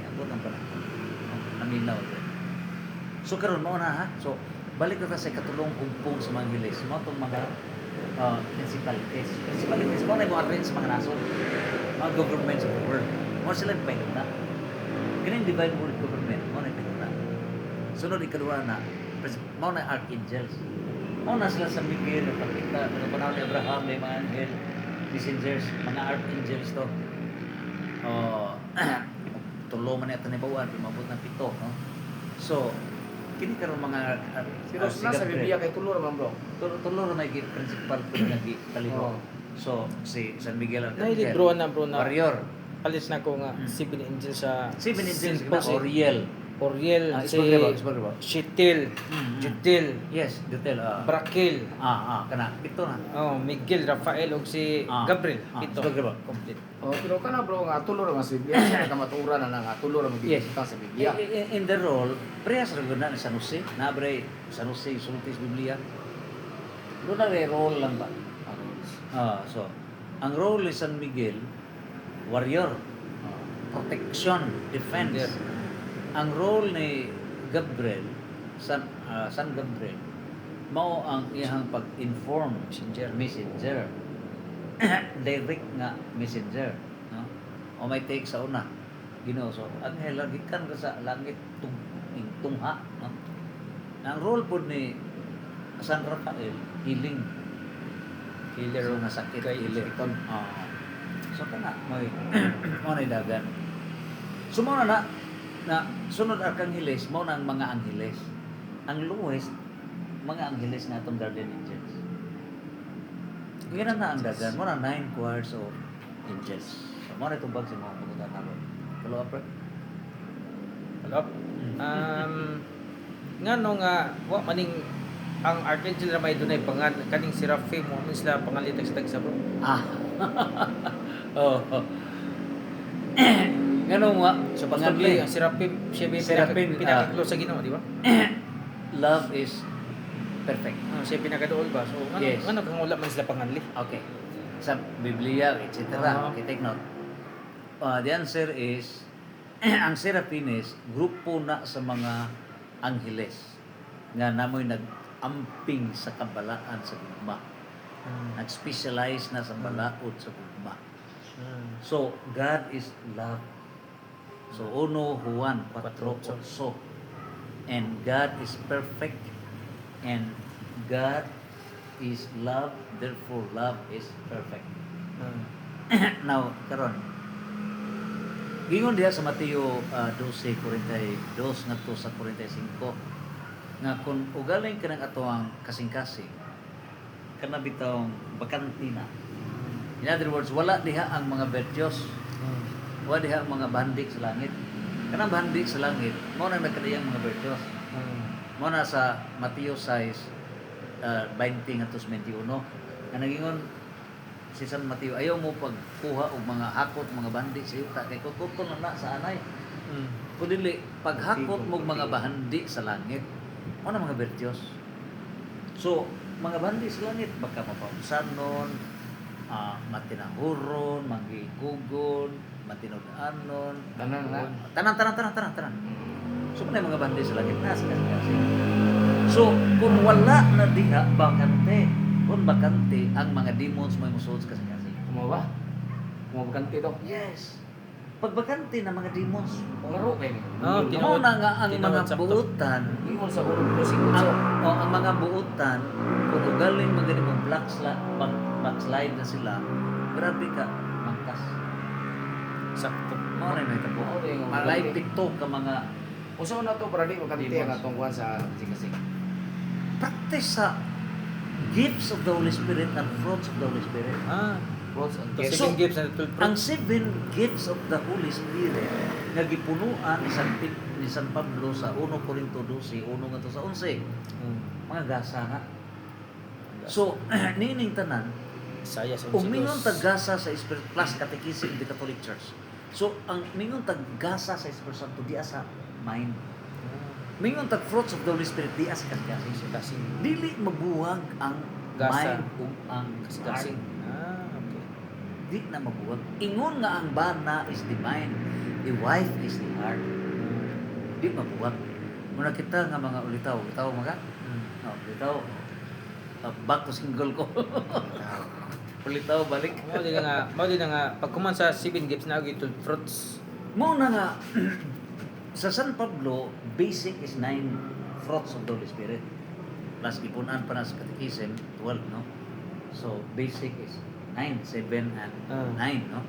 S1: iabot ang panahon naminaw so karon mao na ha so balik na ta sa katulong umpong sa mga Giles mo itong mga principalities mo na yung arrange sa mga nasod mga governments of the world mo sila yung pahigda ganyan divine world government mo na yung pahigda sunod ikaduha na mo na archangels mo na sila sa Miguel pagkita ng panahon ni Abraham may mga angel messengers mga archangels to tulo man ito ni Bawan mabot ng 7 no so kini karon mga
S2: Pero sa Biblia kay tulo man bro.
S1: tulo ra may principal ko nga gipaliho. So si San Miguel
S3: Naili
S1: Arcangel.
S3: bro na
S1: Warrior.
S3: Alis na ko nga 7 angels sa
S1: 7 angels
S3: St.
S1: na
S3: Jose.
S1: Oriel.
S3: Oriel, si
S1: Isbagre ba?
S3: Shitil, Judil,
S1: Yes, detail.
S3: Brakil,
S1: Kana ito na.
S3: Miguel, Rafael ug si Gabriel. Ito.
S1: Isbagre ba?
S3: Complete.
S2: Pero kana bro nga tulo ra sa Biblia sa kamaturan na nga tulo ra
S1: Yes.
S2: magigita sa Biblia.
S1: In the role, prehas ra gud na ni San Jose, nabre San Jose sultis Biblia. Doon na role lang ba? So ang role ni San Miguel, warrior, protection, defense. Ang role ni Gabriel, San Gabriel, mao ang iyang pag-inform messenger. Direct nga messenger, no? O may take sa una. Ginoo so anghel gikan ka sa langit tungha, no? Ang role pod ni San Rafael, healing. Healer nga sakit, healer. So kana may mo na dagan. Sumo na sunod Arcangheles mo ng mga angheles. Ang lowest mga angheles nga atong guardian angels. Ngayon na ang dagan mo na 9 choirs of angels. So mo na tubag sa mga punutan namin. Follow up.
S3: Hello. Ngano nga wa maning ang archangel ra may dunay pangan kaning Seraphim mo sila pangalitag sa tagsa bro.
S1: Oh. Ganun nga sa
S3: Panganli
S1: panganli.
S3: ang Seraphim siya
S1: Seraphim,
S3: pinakaklo sa Ginoo di ba?
S1: Love is perfect.
S3: Siya pinakaduol ba? So ngano
S1: Yes.
S3: ngano kang wala man sila panganli?
S1: Okay. Sa Biblia, etc. Okay, take note. The answer is, ang Serapines, grupo na sa mga angheles nga namoy nag-amping sa kabalaan sa gugma. Nag-specialize na sa balaod sa gugma. So, God is love. So, 1 Juan 4:8. And God is perfect. And God is love, therefore love is perfect. Now, karon. Gingon diha sa Mateo 12:42 ngadto sa 45 nga kung ugaling kanang atoang kasing-kasing kana bitawng bakanti na. In other words, wala diha ang mga virtues. Wala diha ang mga bandik sa langit. Kanang bandik sa langit, mao nang nagkadiyang mga virtues. Mo na sa Mateo 6 20 ngadto sa 21 nga nagingon si San Mateo ayaw mo pagkuha og mga hakot mga bandi sa yuta kay kutkon na sa anay. Kun dili paghakot mo mga bandi sa langit mo na mga virtues. So mga bandi sa langit baka mapausanon, matinahuron, manggigugon, matinud-anon, tanan. So kung mga bandi sa langit na kasi. So kung wala na diha bakante, kung bakante ang mga demons may musuod kasi.
S2: Mo ba? Mo bakante to?
S1: Yes. pagbakante na mga demons.
S2: Laro kayo.
S3: Oh,
S2: Hindi
S1: Mao na nga ang
S3: Tinuod
S1: mga
S3: sakto.
S1: buutan,
S2: mo sa ulo si
S1: ang mga buutan, kung ugaling magaling mong backslide na sila, grabe ka, mangkas.
S3: Sakto.
S1: Mao na may tabo.
S2: Mao na yung-
S1: Malay pito ka mga
S2: Usaw na to para di makadite ang
S1: Demons.
S2: atong kuan sa kasi.
S1: practice sa gifts of the Holy Spirit and fruits of the Holy Spirit.
S2: Fruits and
S3: To
S2: gifts.
S3: seven gifts and 12
S1: Ang
S3: fruits.
S1: 7 gifts of the Holy Spirit nga gipunuan ni San Pablo sa 1 Corinto 12, 1 nga to sa 11, mga gasa nga. So, nining tanan,
S3: Saya sa
S1: umingon taggasa sa Spirit plus Catechism of the Catholic Church. So, ang mingon taggasa sa Espiritu Santo di sa mind. Mingon tag fruits of the Holy Spirit di sa kasing.
S3: Kasing.
S1: Dili mabuwag ang
S3: Gasa.
S1: mind ug ang
S3: Kasing.
S1: heart.
S3: Okay.
S1: Di na mabuwag. Ingon nga ang bana is the mind, the wife is the heart. Di mabuwag. Muna kita nga mga ulitaw mga. Ulitaw. Back to single ko. Ulitaw balik.
S3: Mao din nga pagkuman sa 7 gifts na og 12 fruits.
S1: Mo na nga sa San Pablo, basic is 9 fruits of the Holy Spirit. Plus ipunan pa na sa Catechism, 12, no? So, basic is 9, 7, and 9, no?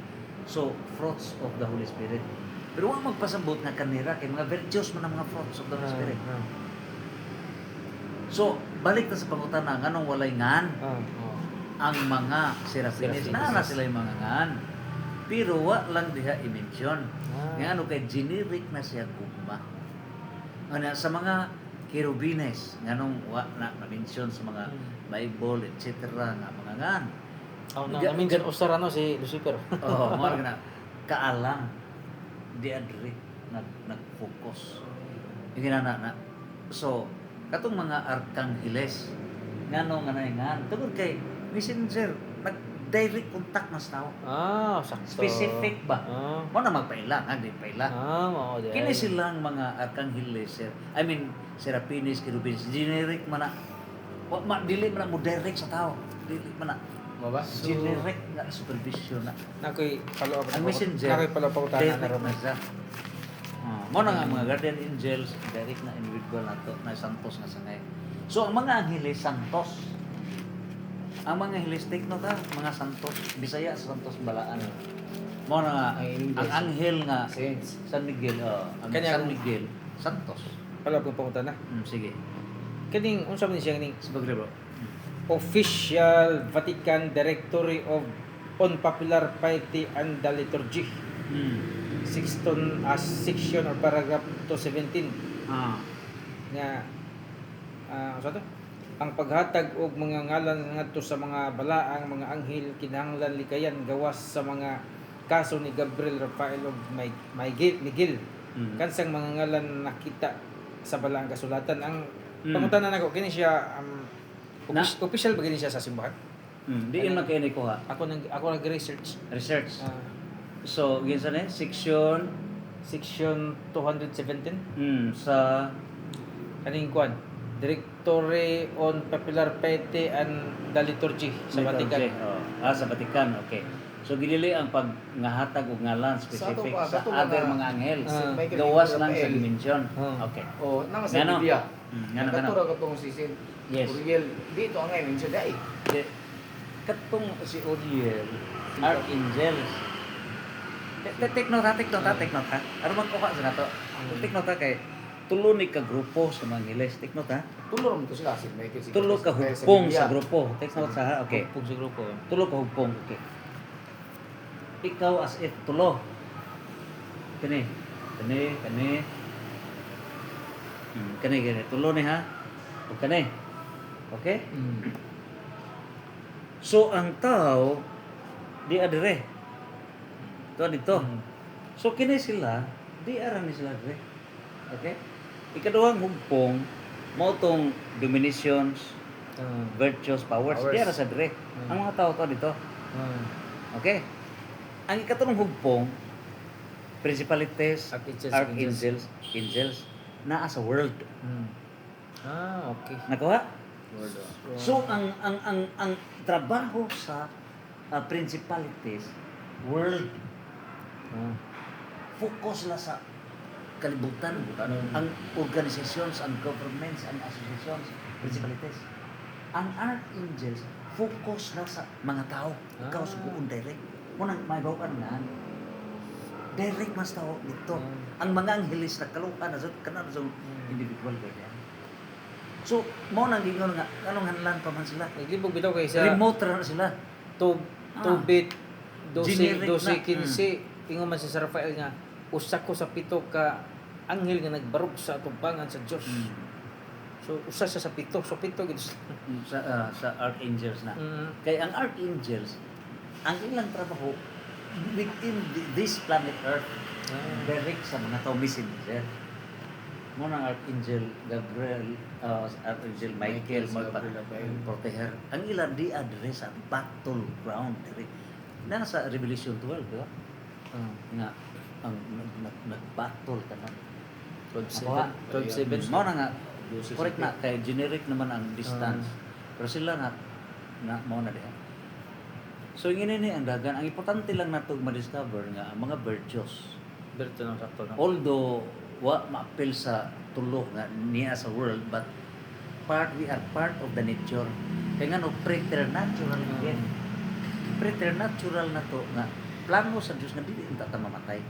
S1: So, fruits of the Holy Spirit. Pero huwag magpasabot nga kanira kay mga virtues man ang mga fruits of the Holy Spirit. So, balik ta sa pangutana, nganong walay ngan ang mga serafines. Na sila yung mga ngan. Pero wa lang diha i-mention. Nga ano kay generic na siya gugma. Ano sa mga cherubines, nganong wa na mention sa mga Bible etc. nga mga ngan.
S3: Namin usara no si Lucifer.
S1: Oh, mo na kaalam di adre nag-focus. Yung na. So, katong mga arkangheles nganong ngan tungod kay messenger nag-direct contact na sa tao.
S3: Sakto.
S1: Specific ba? Mo na magpaila, di paila.
S3: Mao di.
S1: Kini silang mga arkangheles, serapines, cherubines, generic man na. Dili man na mo direct sa tao. Dili man na.
S2: Mo ba?
S1: Generic nga supervision na.
S3: Nakoy follow up.
S1: Ang messenger,
S3: Nakoy follow up na
S1: direct
S3: ron.
S1: na siya. Mo na nga mga guardian angels, direct na individual na to, na santos nga sangay. So ang mga angeles santos. Ang mga angeles take note mga santos, Bisaya sa santos balaan. Mo na nga ang anghel nga
S2: Saints.
S1: San Miguel, ang
S3: Kanya-
S1: San Miguel, Santos.
S3: Follow up ko na.
S1: Sige.
S3: Kaning unsa man siya ning
S1: Sabagay bro.
S3: Official Vatican Directory of Unpopular Piety and the Liturgy. Section or paragraph 217 nga so to ang paghatag og mga ngalan ngadto sa mga balaang mga anghel kinahanglan likayan gawas sa mga kaso ni Gabriel, Rafael ug Miguel. Kansang mga ngalan nakita sa balaang kasulatan. Ang pangutanan nako kini siya official ba gini siya sa simbahan?
S1: Di yun magkainay ko ha.
S3: Ako nag-research.
S1: Research. So, ginsa na section
S3: Section 217
S1: sa
S3: kaning kuan Directory on Popular Piety and the Liturgy sa Vatican.
S1: Sa Vatican, okay. So, ginili ang pagngahatag og ngalan specific
S2: Sa
S1: sa
S2: ato
S1: other
S2: mga-
S1: mga anghel.
S2: Michael
S1: Gawas
S2: Rafael.
S1: lang sa dimension. Okay.
S2: Oh, nama sa
S1: Ngano?
S2: Biblia.
S1: Ngano.
S2: Nagkatura ka tong si Saint
S1: Yes.
S2: Uriel. Dito ang ngayon siya dai.
S1: Katong si Uriel, archangels. Take note ha. Ano man ko ka sa nato? Take note ha kay tulo ni ka grupo sa mga angeles. Take note ha.
S2: Tulo mo to sila si Michael. si
S1: Tulo ka
S2: Biblia.
S1: hugpong sa grupo. Take note ha. Okay.
S3: Pug sa grupo.
S1: Tulo ka hugpong. Okay. Ikaw as if tulo. Kani. Kani. Tulo ni ha. O kani. Okay? So ang tao di adre. Tuwa dito. So kini sila, di ara ni sila adre. Okay? Ikaduhang hugpong mao tong dominations, virtues, powers, di ara sa adre. Ang mga tao to dito. Okay? Ang ikatulong hugpong principalities, archangels, angels naa sa world.
S3: Okay.
S1: Nakuha? So ang trabaho sa principalities world focus la sa kalibutan.
S2: Tanong.
S1: Ang organizations, ang governments, ang associations, municipalities. Ang archangels, focus na sa mga tao. Ikaw
S3: Ah.
S1: suguon direct. Munang may bawaan nga. Direct mas tao dito.
S3: Mm.
S1: Ang mga anghelis na kalukan na kana sa individual guardian. So, mo nang gingon nga kanong hanlan pa man sila.
S3: Naglibog bitaw kay sa
S1: Remote ra na sila.
S3: to
S1: Ah.
S3: bit 12
S1: Generic
S3: 12
S1: na.
S3: 15 ingon man si Sir Rafael nga usa ko sa pito ka anghel nga nagbarog sa tumpangan sa Dios. So usa siya sa pito. So pito gid.
S1: Sa archangels na.
S3: Mm.
S1: Kay ang archangels, ang ilang trabaho within this planet Earth, direct sa mga tao messenger. Mo nang Archangel Gabriel, Archangel Michael, proteher. Ang ilang di address sa battleground direct. Nasa Revelation 12, di ba? Nga ang nag-battle ka na.
S3: 12-7.
S1: Mo na nga, correct na, kay generic naman ang distance. Pero sila nga, mo na diha. So yun ni ang dagan. Ang importante lang nato ma-discover nga ang mga virtues.
S3: Berto ng sakto na.
S1: Although wa ma-appeal sa tulo nga niya sa world, but we are part of the nature. Kaya nga no, preternatural again. Preternatural na to nga plano sa Diyos na dili ta mamatay.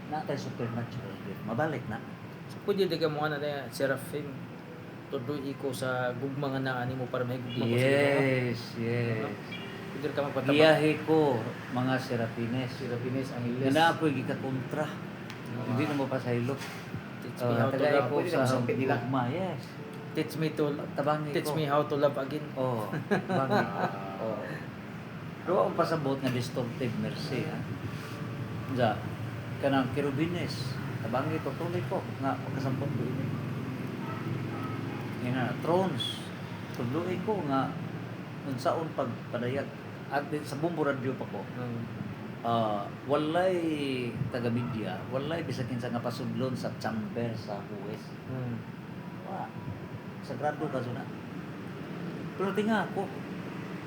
S1: Na tayo supernatural din. Mabalik na.
S3: So pwede di ka mo na tayo seraphim. Tuloy ko sa gugma nga na animo para may gugma ko sa ito.
S1: Yes.
S3: Pwede ka magpataba.
S1: Iyahe ko mga serapines.
S2: Serapines,
S1: Nga
S2: Angeles.
S1: na ako'y gikakontra. Hindi na mo pa sa hilok.
S3: Teach me how to
S1: Tagay
S3: love.
S1: ko
S2: Pwede
S1: sa
S2: na masampit nila.
S1: gugma. Yes.
S3: Teach me to
S1: Tabangi
S3: teach
S1: ko.
S3: me how to love again.
S1: Oh, bangi. Oh. Pero ang pasabot nga distortive mercy, ha? Ja, kanang kerubines, tabangi ko, tuloy ko, nga pagkasampot ko ini. Yan na, thrones, tuloy ko nga, unsaon pagpadayag. At sa bumbo radio pa ko, walay taga-media, walay bisakin sa nga pasudlon sa chamber sa huwes. Wa, sagrado ka na. Pero tinga ako,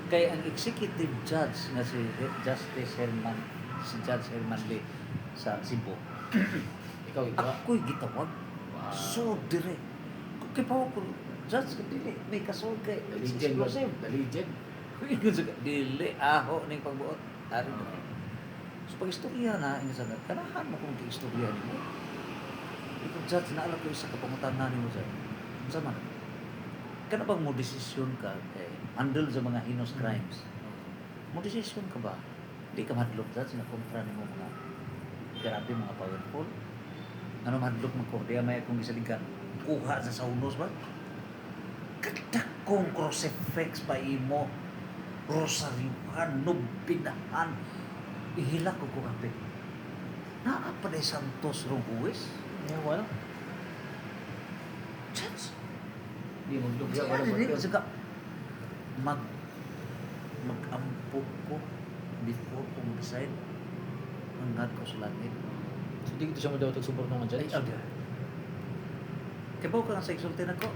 S1: kay ang executive judge nga si Justice Herman, si Judge Herman Lee sa Cebu,
S2: Ikaw ito.
S1: ako'y gitawag. So dire. Kay pa ako, judge ka dili, may kasul kay
S2: The
S1: it's
S2: legend.
S1: exclusive.
S2: The legend.
S1: Dili, aho ning pagbuot. Ari na. So pag istorya na, ina sa kanahan mo kung istorya nimo. Ikaw judge na alam ko isa ka pangutan-an nimo sa. Unsa man? Kana bang mo desisyon ka kay handle sa mga heinous crimes? Mo desisyon ka ba? Di ka madlok judge na kontra nimo mga grabe mga powerful. Ano madlok mo ko? Di may akong gisaligan. Kuha sa saunos ba? Kadakong crucifix pa imo. Rosaryuhan, nubinahan. Ihilak ko kapit. Naa pa na santos rong uwis.
S3: Yeah, wala.
S1: Judge.
S2: Di mo dugya
S1: Kaya
S2: wala
S1: hindi
S2: ba?
S1: saka mag-ampo ko before ko mag-decide hanggat ko sa langit.
S3: So di ko siya mo daw tagsubor ng
S1: Ay,
S3: judge.
S1: aga. Kabaw ka nga sa exultin ako.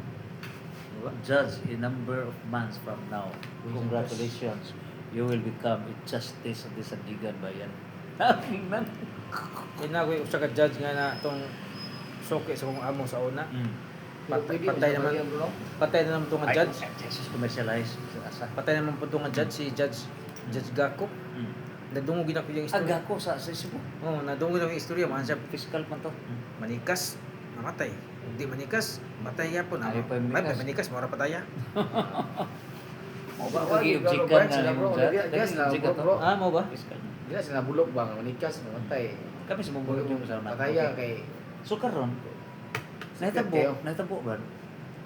S1: Judge, a number of months from now, congratulations, you will become a justice of the Sandigan Bayan. Aking man.
S3: Kaya na ako usa ka judge nga na tong soke sa kong amo sa una. Patay,
S2: Pwede
S3: patay
S2: mo
S3: naman.
S2: sabayan, bro.
S3: Patay na naman itong nga judge.
S1: Jesus commercialized sa asa.
S3: Patay naman po itong nga judge, si Judge Gako. Nadungog na ko yung istorya.
S1: Aga ko sa Cebu.
S3: Oo, nadungog na ko yung istorya. Mga siya,
S1: Fiscal man to.
S3: manikas, namatay. Hindi manikas, matay yapon.
S1: Ay, pa manikas.
S3: Manikas, mara pataya.
S1: Mo ba
S2: Wag,
S1: kagi
S2: ikaw,
S1: objekan
S2: Robert, sila,
S1: na
S2: bro.
S1: mo judge?
S2: Yes,
S1: Lagi
S2: na,
S1: objekan
S2: bro,
S1: to.
S2: bro.
S3: Ah, mo ba?
S1: Fiscal.
S2: Dila sila bulok ba nga manikas namatay.
S1: Kami sa mong yung sa una.
S2: Pataya kay
S1: So karon,
S2: Kayo.
S1: nahitabo ba?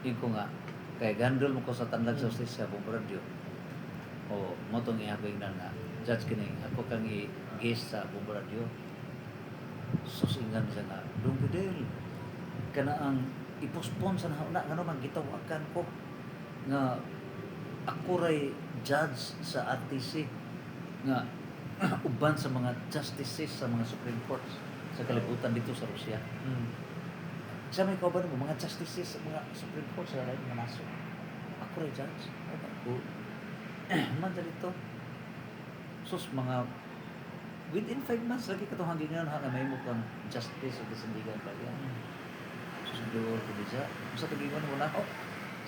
S1: Yung ko nga, kay gandol mo ko sa tandag sa justisya, bong radio. O, mo itong iabing na nga, judge kining, ako kang i-guest sa bong radio. Susingan siya nga, Dong Fidel, kana ang ipospon sa nauna, nga naman gitawakan ko, nga ako ray judge sa RTC, nga uban sa mga justices sa mga Supreme Courts sa kalibutan dito sa Russia. Sa may kauban mo, mga justices sa mga Supreme Court sa lain mga naso. Ako rin judge. Ako. Man dito. Sus, mga within 5 months lagi katong hangin nga may mo kang justice o sandigan bayan. Susunod ko bisa. Sa tulingan mo na ako.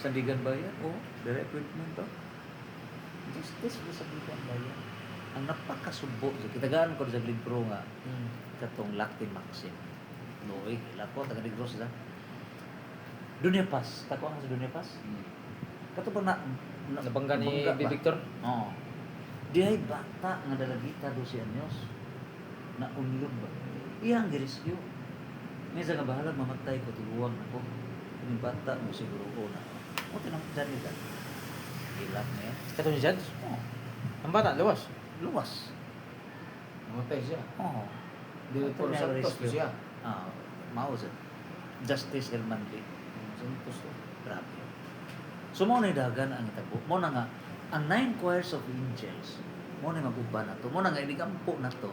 S1: Sandigan bayan o direct equipment to. Justice o sandigan bayan. Ang napakasubo sa kitagaan ko sa libro nga katong Latin Maxim. Noy, lako taga Negros sa. Dunia Paz, tako ang sa Dunia Paz. Kato ba
S3: Nabangga ni
S1: nabangga
S3: B.
S1: ba?
S3: Victor.
S1: Oo. Dihay bata nga dalagita 12 anyos na unlod ba. Iyang girescue. Minsan nga bahala mamatay ko tuluwang ako. Yung bata mo siguro ko na. O tinang dyan nila. Hilak na yan.
S3: Katong ni Judge.
S1: Oo.
S3: Ang bata, luwas.
S1: Luwas.
S2: Namatay siya.
S1: Oo.
S2: Director
S1: Ito niya
S2: Santos
S1: rescue.
S2: po siya.
S1: Mausan. Justice Hermanli.
S2: Santos to.
S1: Grabe. So mo na dagan ang itabo. Mo na nga ang 9 choirs of angels. Mo na maguba na to. Mo na nga inigampo na to.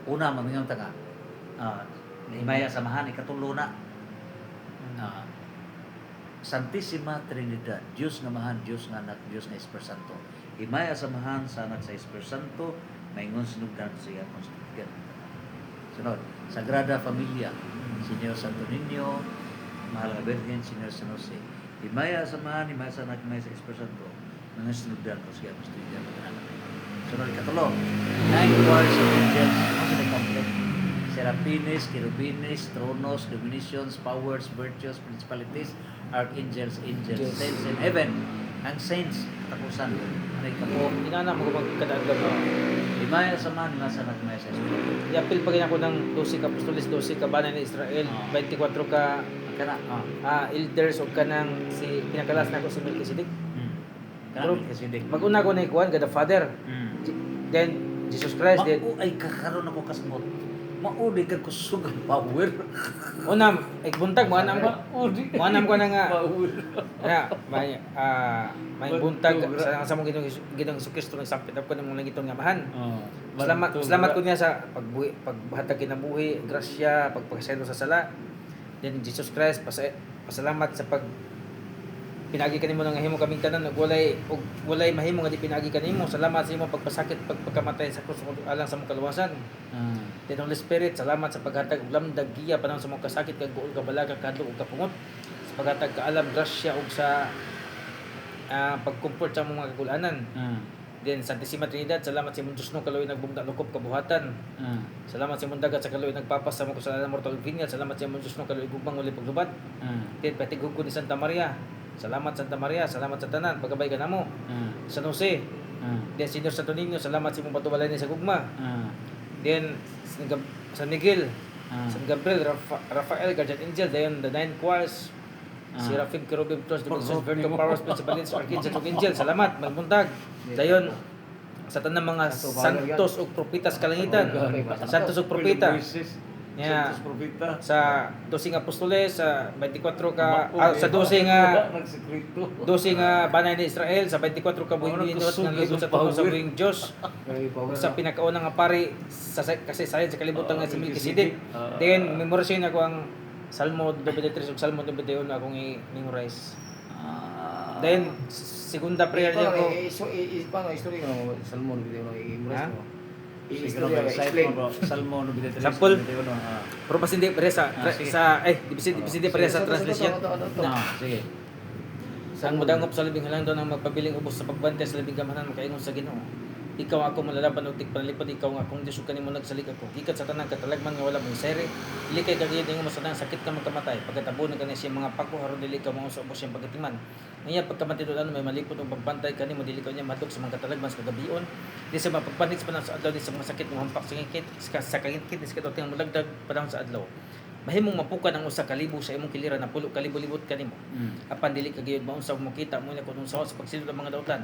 S1: Una mamingaw ta nga. Himaya samahan ikatulo na. Santissima Trinidad, Diyos nga Mahan, Diyos nga Anak, Diyos nga Espiritu Santo. Himaya samahan sa Anak sa Espiritu Santo, maingon sinugdan siya konstitusyon. Sunod, Sagrada Familia, Señor Santo Niño, Mahal nga Birhen, Señor San Jose. Himaya samahan, himaya sa Anak, himaya sa Espiritu Santo, mga sinugdan siya konstitusyon. Sunod, ikatulo, 9 choirs of angels, ano sila complete? Serapines, Cherubines, Thronos, Dominations, Powers, Virtues, Principalities, Archangels, Angels, Saints in Heaven. Ang Saints, katapusan. Ano ikapo?
S3: Inana mo magkadagdag mo.
S1: Himaya sa man, nasa nagmaya sa Espiritu.
S3: Iapil pa ako ng 12 ka apostoles, 12 ka banay ni Israel, 24 ka
S1: Kana,
S3: elders o kanang si pinakalas na ko si Melchizedek.
S1: Kana,
S3: Pero,
S1: kasi hindi.
S3: Mag-una ko na ikuan, God the Father. Then, Jesus Christ. Then,
S1: Ay, kakaroon ako kasmot. Maudi ka kusog ang power.
S3: unam, buntag, muanam ko. Muanam ko na nga.
S1: Power.
S3: May buntag sa mong ginong Kristo nagsampit ako ng mga gitong ngamahan. Salamat ko niya sa paghatag kinabuhi, grasya, pagpakasaylo sa sala. Then Jesus Christ, pasalamat sa pinagi kanimo nang himo kaming tanan walay mahimo nga di pinagi kanimo. Salamat sa imong pagpasakit pagkamatay sa krus alang sa mong kaluwasan. Then Holy Spirit, salamat sa paghatag og lamdag giya panahon sa mong kasakit kag buol ka balaga kadto ug kapungot. Sa paghatag kaalam grasya ug sa pag-comfort sa mong mga kagulanan. Then Santissima Trinidad, salamat sa imong Dios no kaloy nagbugda lukop kabuhatan. Salamat sa imong dagat sa kaloy nagpapas sa mong kasalanan mortal vinyal. Salamat sa imong Dios no kaloy gugmang uli paglubad. Then patigug ko ni Santa Maria. Salamat Santa Maria, salamat sa tanan, pagabay ka namo. San Jose. Then Señor Santo Niño, salamat sa imong patubalay ni sa gugma. Then San Miguel, San Gabriel, Rafael, Guardian Angel, dayon the 9 choirs. Seraphim, Cherubim, Thrones, Dominations, Virtue, Powers, Principalities, Archangels, ug Angel, salamat, magbuntag. Dayon sa tanang mga santos ug propitas kalangitan. Santos ug propita. Yeah. Sa 12 nga apostoles, sa 24 ka sa 12 nga banay ni Israel, sa 24 ka buhing Diyos nga libot sa tulo sa buhing Diyos. Sa pinakaunang nga pari sa kasaysayan sa kalibutan nga si Melchizedek. Then memorize ako ang Salmo 23 ug Salmo 21 akong i-memorize. Then segunda prayer niya ko.
S2: Paano istorya ng Salmon video na i-memorize mo?
S1: Salmo 93.
S3: Sample. Pero pas hindi pare sa hindi pare sa translation.
S1: Sige.
S3: Ang madangop sa labing halangdon ang magpabiling ubos sa pagbantay sa labing gamanan makaingon sa Ginoo. Ikaw ako malalaban ug tigpanalipod, ikaw nga akong Dios ug kanimo nagsalik ako. Gikat sa tanang katalagman nga wala mong sere. Dili kay kagiyod nga masanang sakit ka magkamatay. Pagkatabo na kani siya mga pako aron dili ka mao sa ubos siyang pagkatiman. Niya pagkamatidulan may malipod ug pagbantay kanimo dili ka niya matuk sa mga katalagman sa kagabion. Di sa mapagpanik sa panahon sa adlaw di sa mga sakit nga hampak sa ngikit sa kangit sa katong mulagdag panahon sa adlaw. Mahimong mapukan ang usa ka libo sa imong kiliran na pulo ka libo-libot kanimo. Apan dili kagiyod maunsa mo makita mo na kun unsa sa pagsilod ang mga dautan.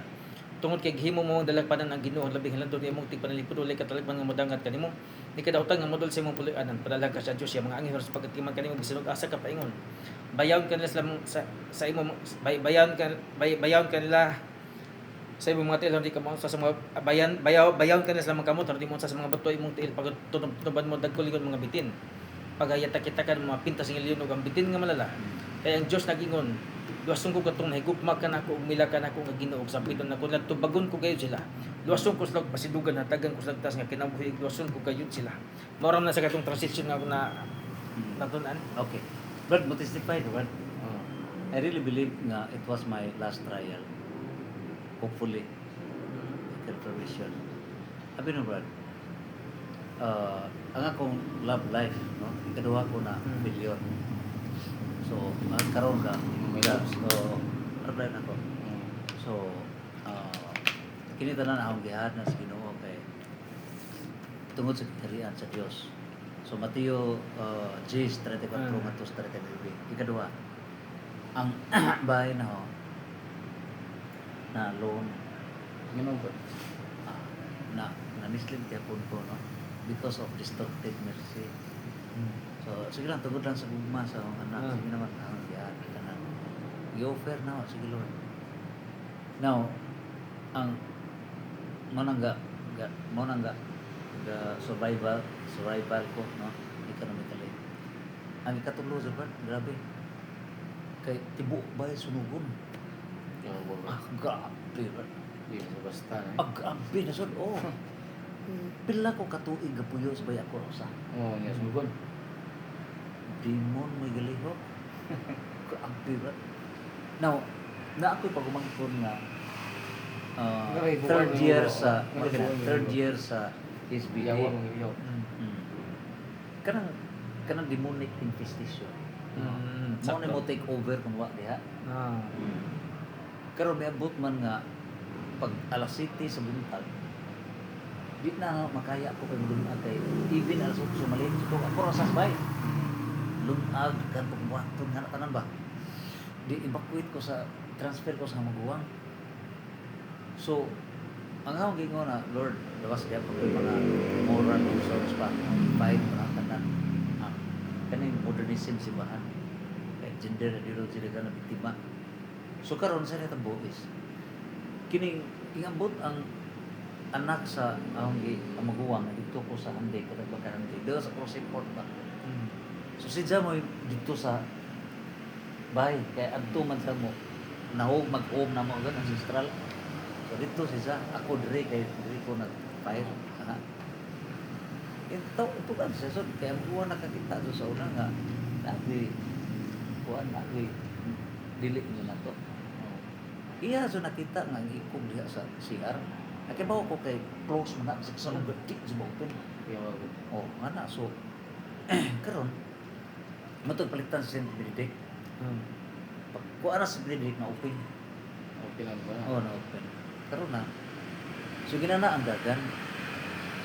S3: Tungod kay gihimo mo ang dalagpanan ang Ginoo ang labing halandon imong tigpanalipod ulay katalagman nga modangat kanimo. Di ka dautan nga modul sa imong puloy-anan padalag ka sa Dios ya mga anghel sa pagkatiman kanimo bisan asa ka paingon. Bayawn kanila sa imong bayawn kanila sa imong mga tiil hindi ka mo sa mga bayawn kanila sa mga kamot hindi mo sa mga bato imong tiil pag tunoban mo dagkulingon mga bitin. Pagayata kita kan mga pintas ng ilyon ug ang bitin nga malala. Kaya ang Dios nagingon luwason ko katong nahigugma ka nako ug mila ka nako nga Ginoo ug sabiton nako ladto bagon ko kayo sila. Luwason ko sila pasidugan hatagan ko sila tas nga kinabuhi luwason ko kayo sila. Mao ra na sa katong transition nga ako na natunan.
S1: Okay. Brad, mo testify, Brad.
S2: Oh.
S1: I really believe nga it was my last trial. Hopefully, I can provision. Sabi no, Brad, ang akong love life, no? Ikaduha ko na milyon. So, karon ka,
S2: May
S1: so,
S2: loves.
S1: apply na ko. So, kinita na akong gihad na sa Ginoo kay tungod sa kaharian sa Dios. So Mateo 10:34 ngadto sa 39. Ikaduha, ang bahay na ho na loan
S2: Ganun ba?
S1: na mislead kay po no because of distorted mercy. So sige lang tungod lang sa gugma sa akong anak, sige naman ang gihad tanan. I-offer na sige Lord. Now, ang manangga survival ko no economically. Ang ikatulo sa grabe kay tibuok ba sunugon. Grabe ba?
S2: Di basta na.
S1: Grabe na sud oh. Pila ko katuig gapuyo sa baya ko sa.
S2: Oh, niya sumugon.
S1: Demon may galihok. Grabe ba? Now, na ako'y pagumangkon nga third year sa SBA.
S2: Yawa mong iyaw.
S1: Kanang demonic infestation. Mo na mo take over kung wa diha. Karon may abot man nga pag alas 7 sa buntag. Di na makaya ko kay lunag kay even alas 8 sumalin ko ako ra sa bay. Lunag kadtong buhaton nga tanan ba. Di evacuate ko sa transfer ko sa maguwang. So, ang akong gingon na, Lord, lawas kaya po mga moral concerns pa, fight mo na tanan. Kaning modernism simbahan. Gender ideology na biktima. So, karon sa nitang boys, kining ingabot ang anak sa ang maguwang dito ko sa Handay, katag Handay, dito sa crossing port ba. So, sidya mo dito sa bahay, kaya adto man sa mo, nahog mag-om na mo, ganun, ancestral. So dito siya, ako dire kay dire ko nag-fire ana. Ito kan siya so kaya mo nakakita do sa una nga nabi kuan nabi dili mo na to. Iya so nakita nga gikom diha sa CR. Nakibaw ko kay close man na sa ugatik sa open.
S2: Yawa.
S1: Oh, ana so karon matod palitan sa Saint Benedict. Kuan na sa Benedict na open.
S2: Okay lang ba?
S1: Oh, na open. Karon na. So ginana ang dagan.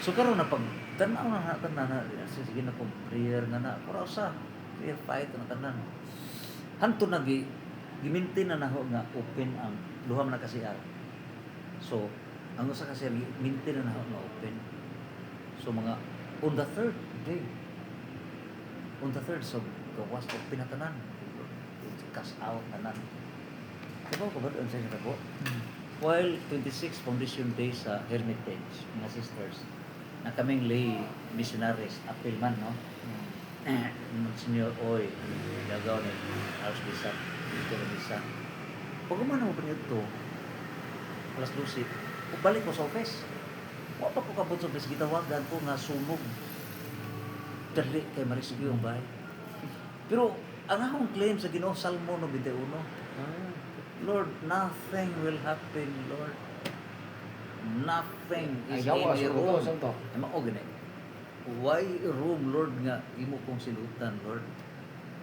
S1: So karon na pag tan-aw na sige na kong prayer nga na. Pura usa. Prayer fight na tanan. Hanto na gimintin na naho nga open ang duha man ka CR. So ang usa ka CR mintin na naho nga open. So mga on the third day. On the third so gawas open na tanan. Cast out tanan. Diba ko ba doon sa inyo while 26 foundation days sa Hermitage, mga sisters, na kaming lay missionaries, apil man, no? Monsignor Oy, gagaw ni Archbishop, Dr. Bisa. Pag umano mo pa ito, alas 12, balik ko sa office. Wala pa ko kabot sa office, gitawagan ko nga sunog. Dali kay marisugyo ang bahay. Pero, ang akong claim sa Ginoo Salmo 91, Lord, nothing will happen, Lord. Nothing is
S2: Ayaw,
S1: in your
S2: asuko
S1: room.
S2: saan to?
S1: Mao gani. Why room, Lord, nga imo kong silutan, Lord.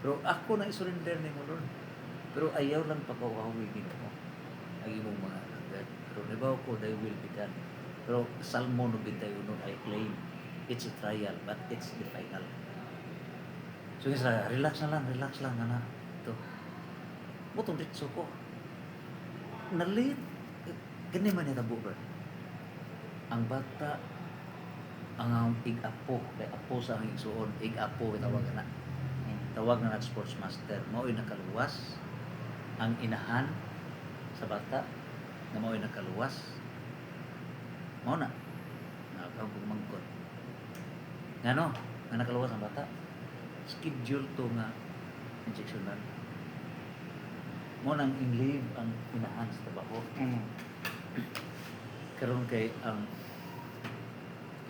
S1: Pero ako na isurrender nimo, Lord. Pero ayaw lang pagkawawin mo. Ang imong mga agad. Pero nabaw ko, thy will be done. Pero Salmo 91, I claim, it's a trial, but it's the final. So, relax lang, anak. Ito. Butong ritso ko. Nalit. Gani man yung tabo, bro. Ang bata, ang ig-apo, kay apo sa ang igsuon, ig-apo, tawag na. Tawag na sports master. Mao'y nakaluwas. Ang inahan sa bata, na mao'y nakaluwas. Mao na. Nakakang pagmangkot. Nga no, nga nakaluwas ang bata. Schedule to nga injection na. mo nang in live ang inahan sa trabaho. Karon kay ang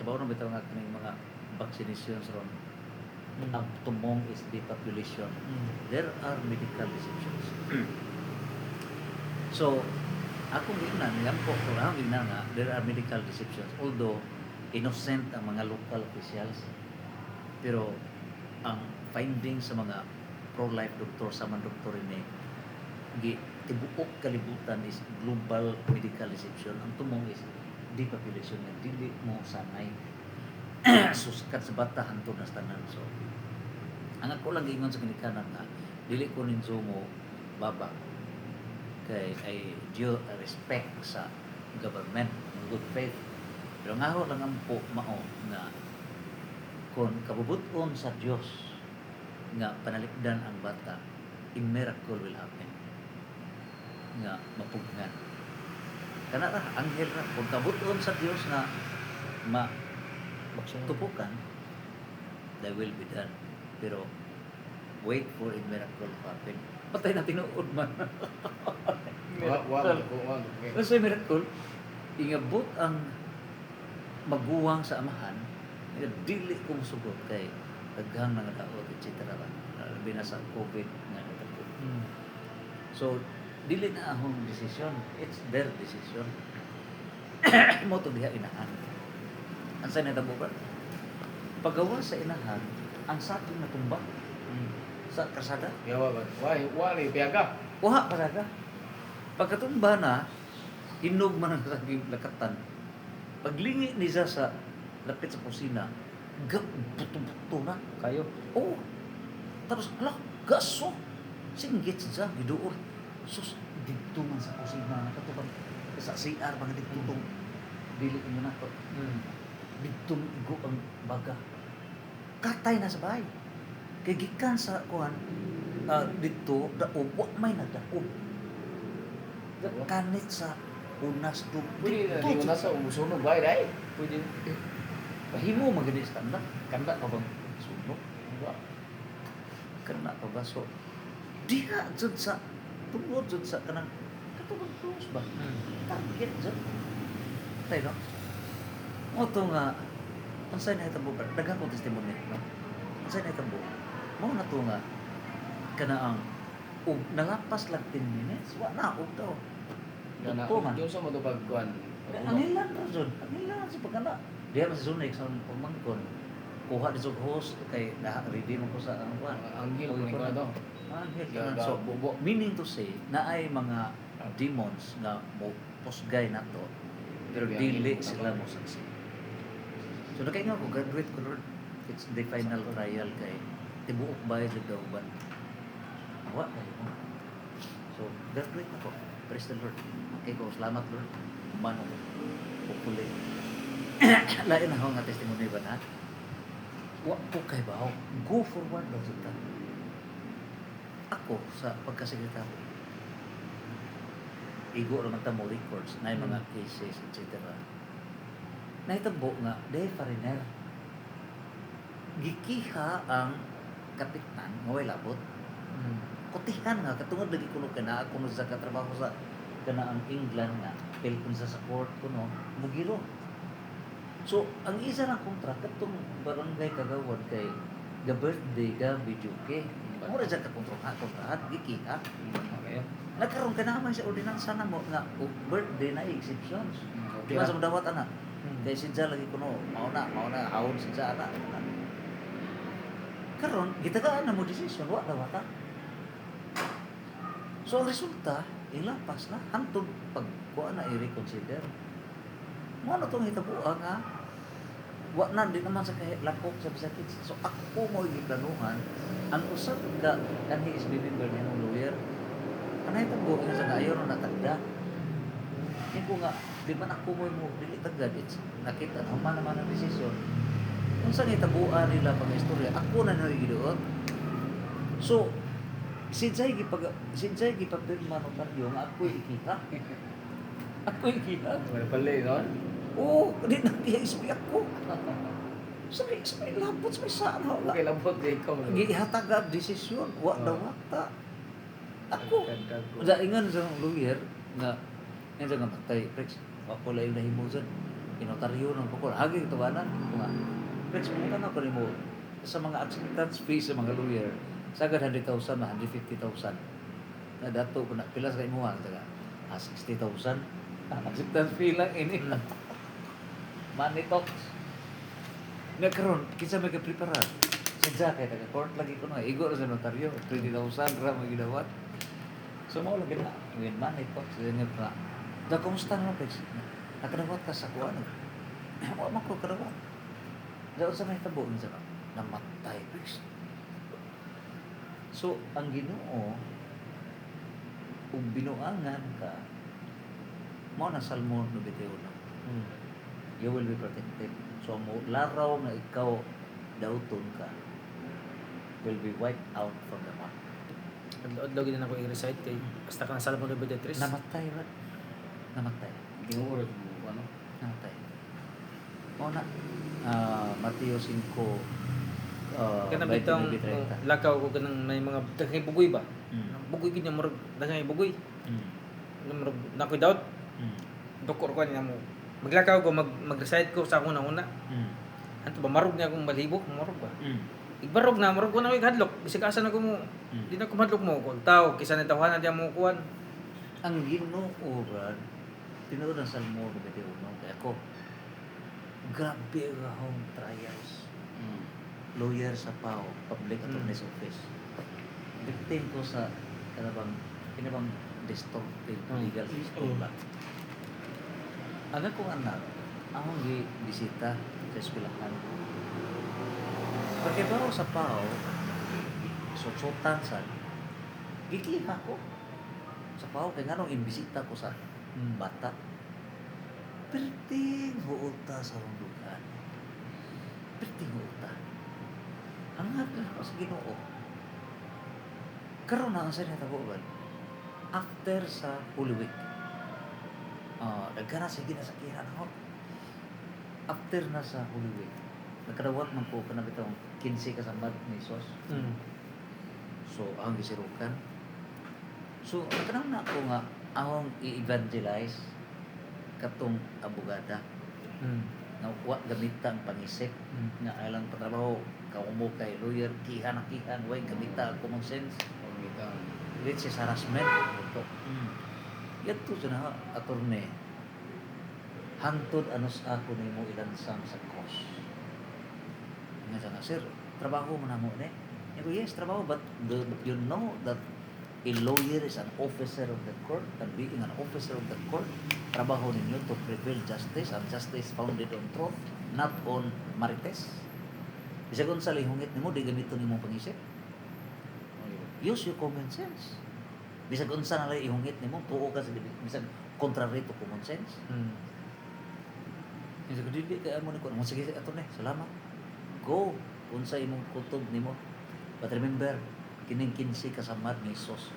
S1: kabaw na bitaw nga kaning mga vaccinations ron. Ang tumong is depopulation. There are medical deceptions. So, akong gignan, yan po, kung akong gignan nga, there are medical deceptions. Although, innocent ang mga local officials. Pero, ang finding sa mga pro-life doctor, sa mga doktor ini, tibuok kalibutan is global medical deception. Ang tumong is depopulation nga dili mo sanay. Suskat sa bata hantod na tanan. So, ang ako lang gingon sa kinikanan nga, dili ko ninyo mo baba kay ay due respect sa government, good faith. Pero nga ho lang ang po mao nga kung kabubuton sa Dios nga panalikdan ang bata, a miracle will happen. Nga mapugnan. Kana ra anghel ra kung kabuton sa Dios nga tupukan, they will be done. Pero wait for a miracle to happen. Patay na tinuod man. Kasi miracle, ingabot ang maguwang sa amahan, nga dili kong sugot kay daghang nga daot, etc. Labi na sa COVID nga natakot. So, dili na akong decision. It's their decision. Mo to diha inahan. Ang sa natabo ba? Paggawa sa inahan, ang sakin na tumba sa kasada.
S2: Yawa ba? Wali piyaga.
S1: Uha kasada. Pagkatumba na, hinog man ang saging lakatan. Paglingi niya sa lapit sa kusina, buto-buto na.
S3: Kayo.
S1: Oo. Tapos, ala, gaso. Singgit siya, gidoon. Sus, dito man sa kusina. Katubang, sa CR, mga ditutong. Dili ko na to. Dito igo ang baga. Katay na sa bahay. Kaya gikan sa kuhan, dito, daog, wak may nagdaog. Kanit sa unas do.
S2: Pwede na di mo na sa umusunog ba dai?
S1: Pwede. Pahimo magani sa kanda. Kanda ka bang sunog? Kanda ka ba? So, diha jud sa tungod jud sa kanang katubang close ba? Target jud. Tay no? Mo to nga ang sa na itabo daghang ko testimony no. Ang sa na itabo. Mo na to nga kana ang ug nalapas lang 10 minutes wa na og daw.
S2: Kana
S1: Dito man.
S2: yung sa matubag kuan.
S1: Ang ilan na jud. Ang ilan sa pagkana. Diha man sa sunay sa pamangkon. Kuha di jud host kay ready mo ko sa ano kuan.
S2: Anghel ko ni to.
S1: Anghel
S2: Yeah,
S1: ka. So,
S2: bubo.
S1: meaning to say, na ay mga demons nga mo pusgay na to, pero
S2: Yeah,
S1: dili
S2: yeah.
S1: sila mo saksi. So, nakainga ko, graduate ko, Lord. It's the final trial kay tibuok bayad sa dauban. Awa kayo mo. So, graduate na ko. Praise the Lord. Okay ko, salamat Lord. Umano ko. Hopefully. Lain na ako nga testimony ba na? Wa po kay bahaw. Go forward daw sa ako sa pagkasekretary. Igo naman mo records na yung mga cases, etc. Nahitabo nga, dahil foreigner. Gikiha ang kapitan, ngaway labot. Kutihan nga, katungod lagi kuno ka na, ako sa katrabaho sa kana ang England nga, pil kun sa support kuno, mugiro. So, ang isa ng kontra, katong barangay kagawad kay the birthday ka, video ke. Mura dyan ka kontrahan, gikiha.
S2: Okay.
S1: Nagkaroon ka naman sa ordinansa na mo nga birthday na exceptions. Di
S2: Okay.
S1: ba sa madawat anak? Kaya sinja lagi kuno, mauna, hawon sinja anak. Karon, gitagaan na mo decision, wa na wata. So ang resulta, ilapas na, hantod pag kuha na i-reconsider. Mo na itong hitabuha nga, wa na din naman sa lahok sa sakit. So ako mo iplanuhan, ang usap ka, kanhi is member niya ng lawyer, anay tabo nga sa kayo na natagda. Hindi ko nga, di man ako mo dili tagad, it's nakita, naman naman ang desisyon. Kung saan itabuan nila pag istorya, ako na nagidoon. So, si Jay gipapirma ng karyo nga ako'y ikita. Ako'y ikita.
S2: Wala pala no?
S1: Oo, di na PSP ako. Sabi labot, sabi saan wala.
S2: Okay labot kay ikaw.
S1: Gihatag ang desisyon, wa daw wata. Ako, sa ingan sa lawyer nga yan sa nga matay, Prex, ako lang nahimo dyan. Inotaryo ng pukul. Hagi ito ba na? Nga, Prex, pumunta na ko rin mo sa mga acceptance fees sa mga lawyer. Sagad 100,000 na 150,000. Na dato ko na, pilas kayo mo 60,000. Acceptance fee lang ini. Money talks. Nga karon, kinsa may ka-preparar. Sadya kay taga-court lagi ko na. Igo na sa notaryo. 20,000 ra mo gidawat. So, mao lang gina. Win money talks. Ganyan pa. Da, kumusta na Pex? Nakadawat ka sa kuwan. Wala man ko kadawat. Daon sa may tabo. Namatay Pex. So, ang Ginoo, kung binuangan ka, mao na Salmo 91. You will be protected. So, mo laraw na ikaw dauton ka will be wiped out from the map.
S3: Adlaw gid na ko i-recite kay basta ka sa Salmo 93.
S1: Namatay ra. Namatay.
S2: Ginoo ra mo ano.
S1: Namatay. Mao na Mateo 5
S3: Kana bitong
S1: 20-30.
S3: lakaw ko kanang may mga daghang bugoy ba?
S1: Mm.
S3: Bugoy gid niya murag daghang bugoy.
S1: Mm.
S3: Murag nakoy daot.
S1: Mm.
S3: Dokor ko niya mo. Maglakaw ko mag-recite ko sa akong una.
S1: Mm.
S3: Anto ba marog niya akong balibok, marog ba?
S1: Mm.
S3: Igbarog na marog ko na koy hadlok. Bisig asa na ko mo.
S1: Mm.
S3: Di na ko madlok mo ko tao kisa ni tawhanan diya mo kuan.
S1: Ang Ginoo Brad, tinuod ang Salmo 21 kay ako. Grabe ang home trials. Lawyer sa PAO, Public Attorney's Office. Victim ko sa kinabang destructive legal system ba. Ang akong anak, akong bisita sa eskwelahan. Pagkibaw sa PAO, susutan sa giklima ko. Sa PAO, kaya nga nung imbisita ko sa bata. Perting huuta sa hundugan. Perting huuta. Hangat na ako sa Ginoo. Karoon na ang sinatabuan. After sa Holy Week. Nagkana sa ginasakihan ako. After na sa Holy Week. Nagkadawat man ko kanabitang 15 kasamad ni Sos. So, ang gisirukan. So, nagkanaw na ako nga akong i-evangelize katong abogada. Nga wa gamita ang pangisip. Nga alang patrabaho kaumo kay lawyer kihan way gamita ang common sense. Which is harassment. Ito. Yato siya na attorney. Hantod anos ako nimo ilansang sa cross. Nga siya nga, sir, trabaho mo na mo ni? Ako, yes, trabaho, but you know that a lawyer is an officer of the court, and being an officer of the court, trabaho ninyo to prevail justice, and justice founded on truth, not on marites. Bisag kung sa lihungit nimo, di gamito nimo pangisip. Use your common sense. Bisag kung sa nalay ihungit nimo, tuo ka sa bisag contrary to common sense. Bisag kung di kaya mo ni ko, sige, ato na, salamat. Go, kung sa imong kutob nimo. But remember, kining 15 kasamad ni Sos.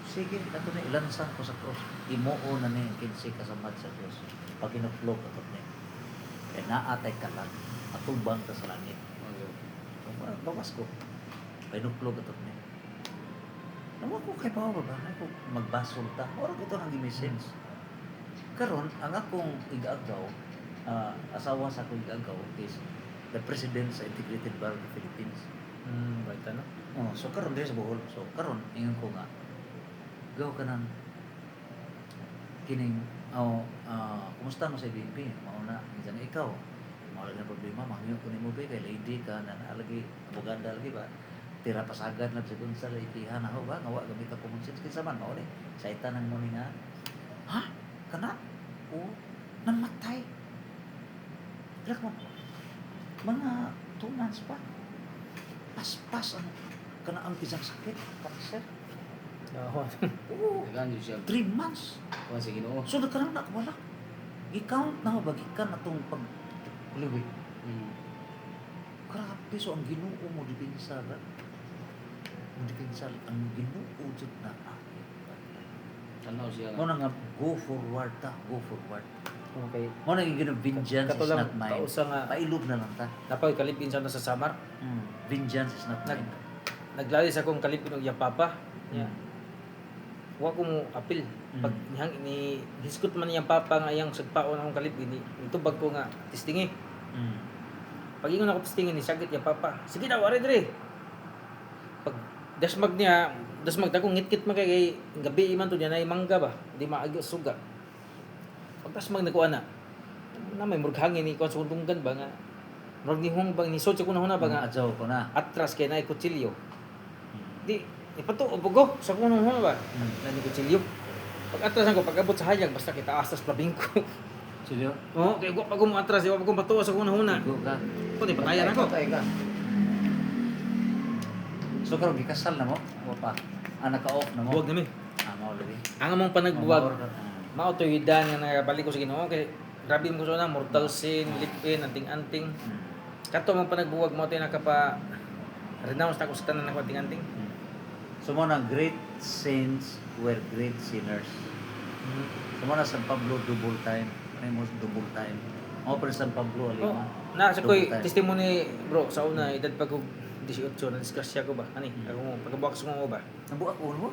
S1: Sige, ato na, ilansang ko sa cross. Imoo na ni 15 kasamad sa cross. Pag inuplog ato na. Kaya naatay ka lang, atubang ka sa langit. Bawas ko. Pinuplog ato na. Nawa ko kay Pao ba? Ako magbasol ta. Ora ko ito nang gimisens. Karon ang akong igagaw, asawa sa akong igagaw is the President sa Integrated Bar of the Philippines.
S3: Right ano?
S1: Oh, so karon diri sa Bohol. So karon ingon ko nga gaw ka nang kining kumusta mo sa BNP? Mao na insan ikaw. Mao lang na problema, mangyo ko nimo ba kay lady ka na lagi abogada lagi ba? Tira pasagad na sa sa ikihan ako ba nga wa gamit ang common sense kinsa man mao ni. Saitan nang mo ni nga. Ha? Kana? O namatay. Drak mo. Mga 2 months pa. Paspas ang kana ang isang sakit, cancer. Oo.
S2: Dagan jud siya.
S1: 3 months.
S2: Kuan sa Ginoo.
S1: So nagkaroon na wala. I-count na bagikan atong pag liwig. Grabe so ang Ginoo mo dipinsal. Mo dipinsal ang Ginoo jud na.
S2: Tanaw siya.
S1: Mo na nga go forward ta, go forward.
S3: Okay.
S1: Mo na yung vengeance is
S3: Katulang
S1: not mine.
S3: kausa nga
S1: Pailog na lang ta.
S3: napay kalipin sa sa Samar.
S1: Vengeance is not mine.
S3: Naglalis akong kalipin og yapapa. Yeah. wa ko mo apil. Pag ni hiskot man niyang papa nga iyang sagpaon akong kalib ini. Itubag ko nga testingi. Pag ingon ako testingin ni sagit yung papa. Sige daw, ari dire. Pag dasmag dako ngit-ngit man kay gabi man to diyan ay mangga ba. Di maagi suga. Pag dasmag nakuha na may murag hangin ni kuan sa undunggan ba nga. Murag ni hung bang ni sotso ko na huna ba nga
S1: Adjaw ko na.
S3: atras kay na kutsilyo. Di ipatuo bugo sa kunong huna ba. Na ni kutsilyo. Pag atras ko pag abot sa hayag basta kita asas plabingko.
S1: Silyo?
S3: Oh, kay wa pa ko mo atras, wa pa ko matuo sa kunong huna.
S1: Igo ka.
S3: Ko ni patayan ako.
S2: Patay ka.
S1: So karon gikasal na mo? O pa? Naka-off na mo?
S3: Buwag nami.
S1: Mao lagi.
S3: Ang among panagbuwag mao to hidan nga nagabalik ko sa Ginoo kay grabe mo na mortal sin, lipin, anting-anting. Kato mong panagbuwag mo tayo nakapa renounce na ko sa tanan ng anting-anting.
S1: So mo na great saints were great sinners. So mo na San Pablo double time. Ay mo double time. Mo pa San Pablo
S3: Oh,
S1: alima.
S3: na sa koy
S1: Double time.
S3: testimony bro sa una edad pa ko 18 na disgrasya ko ba ani ako mo pagkabuak sa mo ba.
S1: Nabuak ko mo?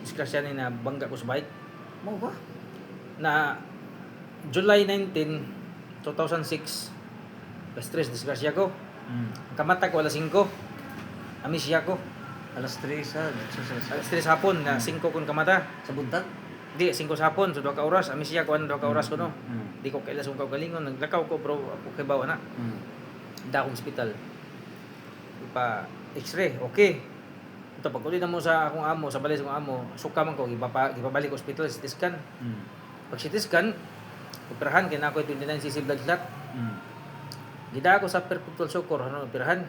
S3: Disgrasya ni na bangga ko sa bike
S1: Mo ba?
S3: na July 19, 2006 alas 3 disgrasya ko. Kamata ko alas 5. Amisya ko.
S1: Alas 3 sa dito sa
S3: Alas 3 hapon na 5 kun kamata.
S1: sa buntag.
S3: Di 5 sa hapon so 2 ka oras. Amisya ko 2 ka oras ko no.
S1: Mm.
S3: Di ko kailas kong kaugalingon naglakaw ko bro ako kay bawa na. Da akong hospital. Pa X-ray, okay. Ito pag uli na mo sa akong amo, sa balay sa akong amo, suka man ko gibabalik ko hospital CT scan. Pag CT scan, operahan kay na ako 29cc blood clot. Gida ako sa perpetual succor ano operahan.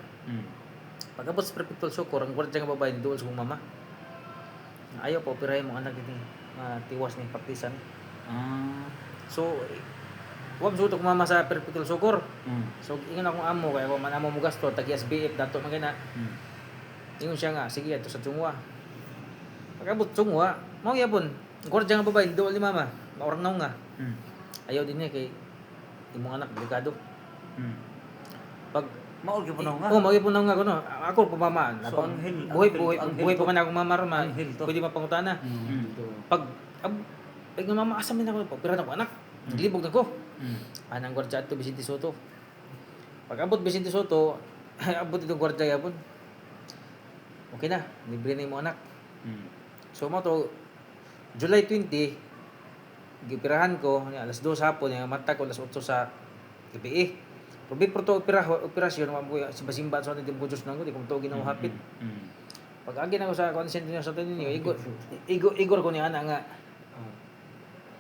S3: Pag abot sa perpetual succor, ang gwardiya nga babae doon sa kong mama. Ayaw pa operahin mo anak dito. Tiwas ni partisan. So wag suto ko mama sa perpetual succor. So ingon akong amo kay ako man amo mo gasto tag SBF dato man gina. Ingon siya nga sige ato sa Tsungwa. Pag abot Tsungwa, mao gyapon. Gwardiya nga babae doon ni mama. Maurang naw nga. Ayaw din niya kay imong anak delikado. Pag
S1: Maul gyud nga.
S3: oh, magi po nang nga kuno. Ako po mama,
S1: So, anghel-
S3: buhay
S1: anghel
S3: pa
S1: to.
S3: man ako mama ron,
S1: Anghel to.
S3: pwede mapangutana. Pag pag nga mama asa man ako, pagpira na ko anak. Naglibog na ko. Anang gwardiya ato Vicente Soto. Pag abot Vicente Soto, abot itong gwardiya yapon. Okay na, libre na mo anak. So mo to July 20 gipirahan ko ni alas 2 hapon yung mata ko alas 8 sa gabi. Probi to operasyon mo mo simba-simba sa atin ko Diyos nang ko di ko to ginawa hapit. Pag agi na ko sa consent niya sa tanin niyo igor ko ni ana nga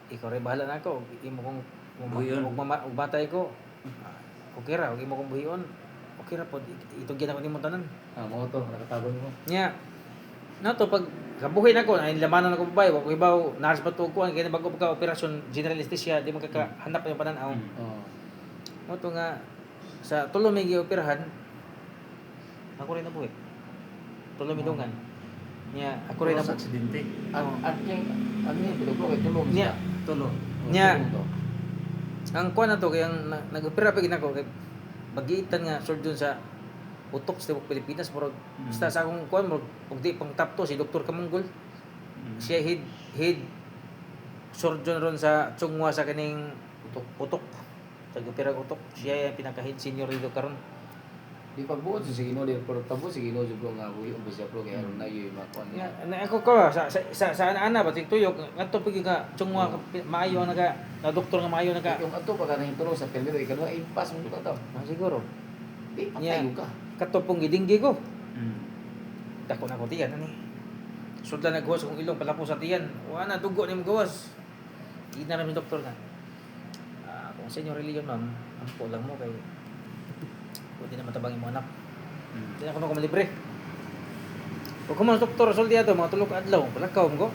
S3: ikaw rin bahala na ako imo kong
S1: Buhiyon.
S3: ug batay ko okay ra ug imo kong buhion okay ra pod ito gina ko nimo tanan
S2: Mo to, nakatabon mo.
S3: nya nato pag kabuhi na ko ay lamanan ako babay wa ko ibaw naras pa to ko ang kay bago pagka operasyon general anesthesia di man hanap yung pananaw mo to nga sa tulo may gioperahan ako rin nabuhi tulo may dungan nya ako rin
S1: Sa
S3: nabuhi
S1: aksidente.
S2: At yung ano yung bilog ko tulong
S3: nya
S2: siya.
S1: Tulo.
S3: nya ang kuan na to kay ang nag-opera pa ginako kay magiitan nga surgeon sa utok sa Pilipinas murag basta sa akong kuan murag ug di pang top to si Dr. Kamunggol siya head surgeon ron sa Tsungwa sa kaning utok sa opera utok siya yung pinaka-head senior dito karon
S2: Di pagbuot sa Ginoo di pero tabo si Ginoo jud nga buhi ang bisya pro kay aron na yoy makuan
S3: ya
S2: niya.
S3: ako ko sa ana batik tuyok ngadto pigi ka Tsungwa maayo ang na doktor nga maayo naga
S2: Yung ato pag kanang tulong sa permiro ikaduha impas mo to daw.
S3: siguro
S2: Di
S3: Nya.
S2: patayo ka.
S3: katopong gidinggi ko dako na ko tiyan ani sudlan naghuwas kong ilong palapo sa tiyan wa na dugo ni gawas ina ra mi doktor nga kung senyor reliyon ma'am ampo lang mo kay pwede na matabang yung mga anak hindi na ko malibre kung kumain doktor sulti ato mga tulog ka adlaw palakaw mo ko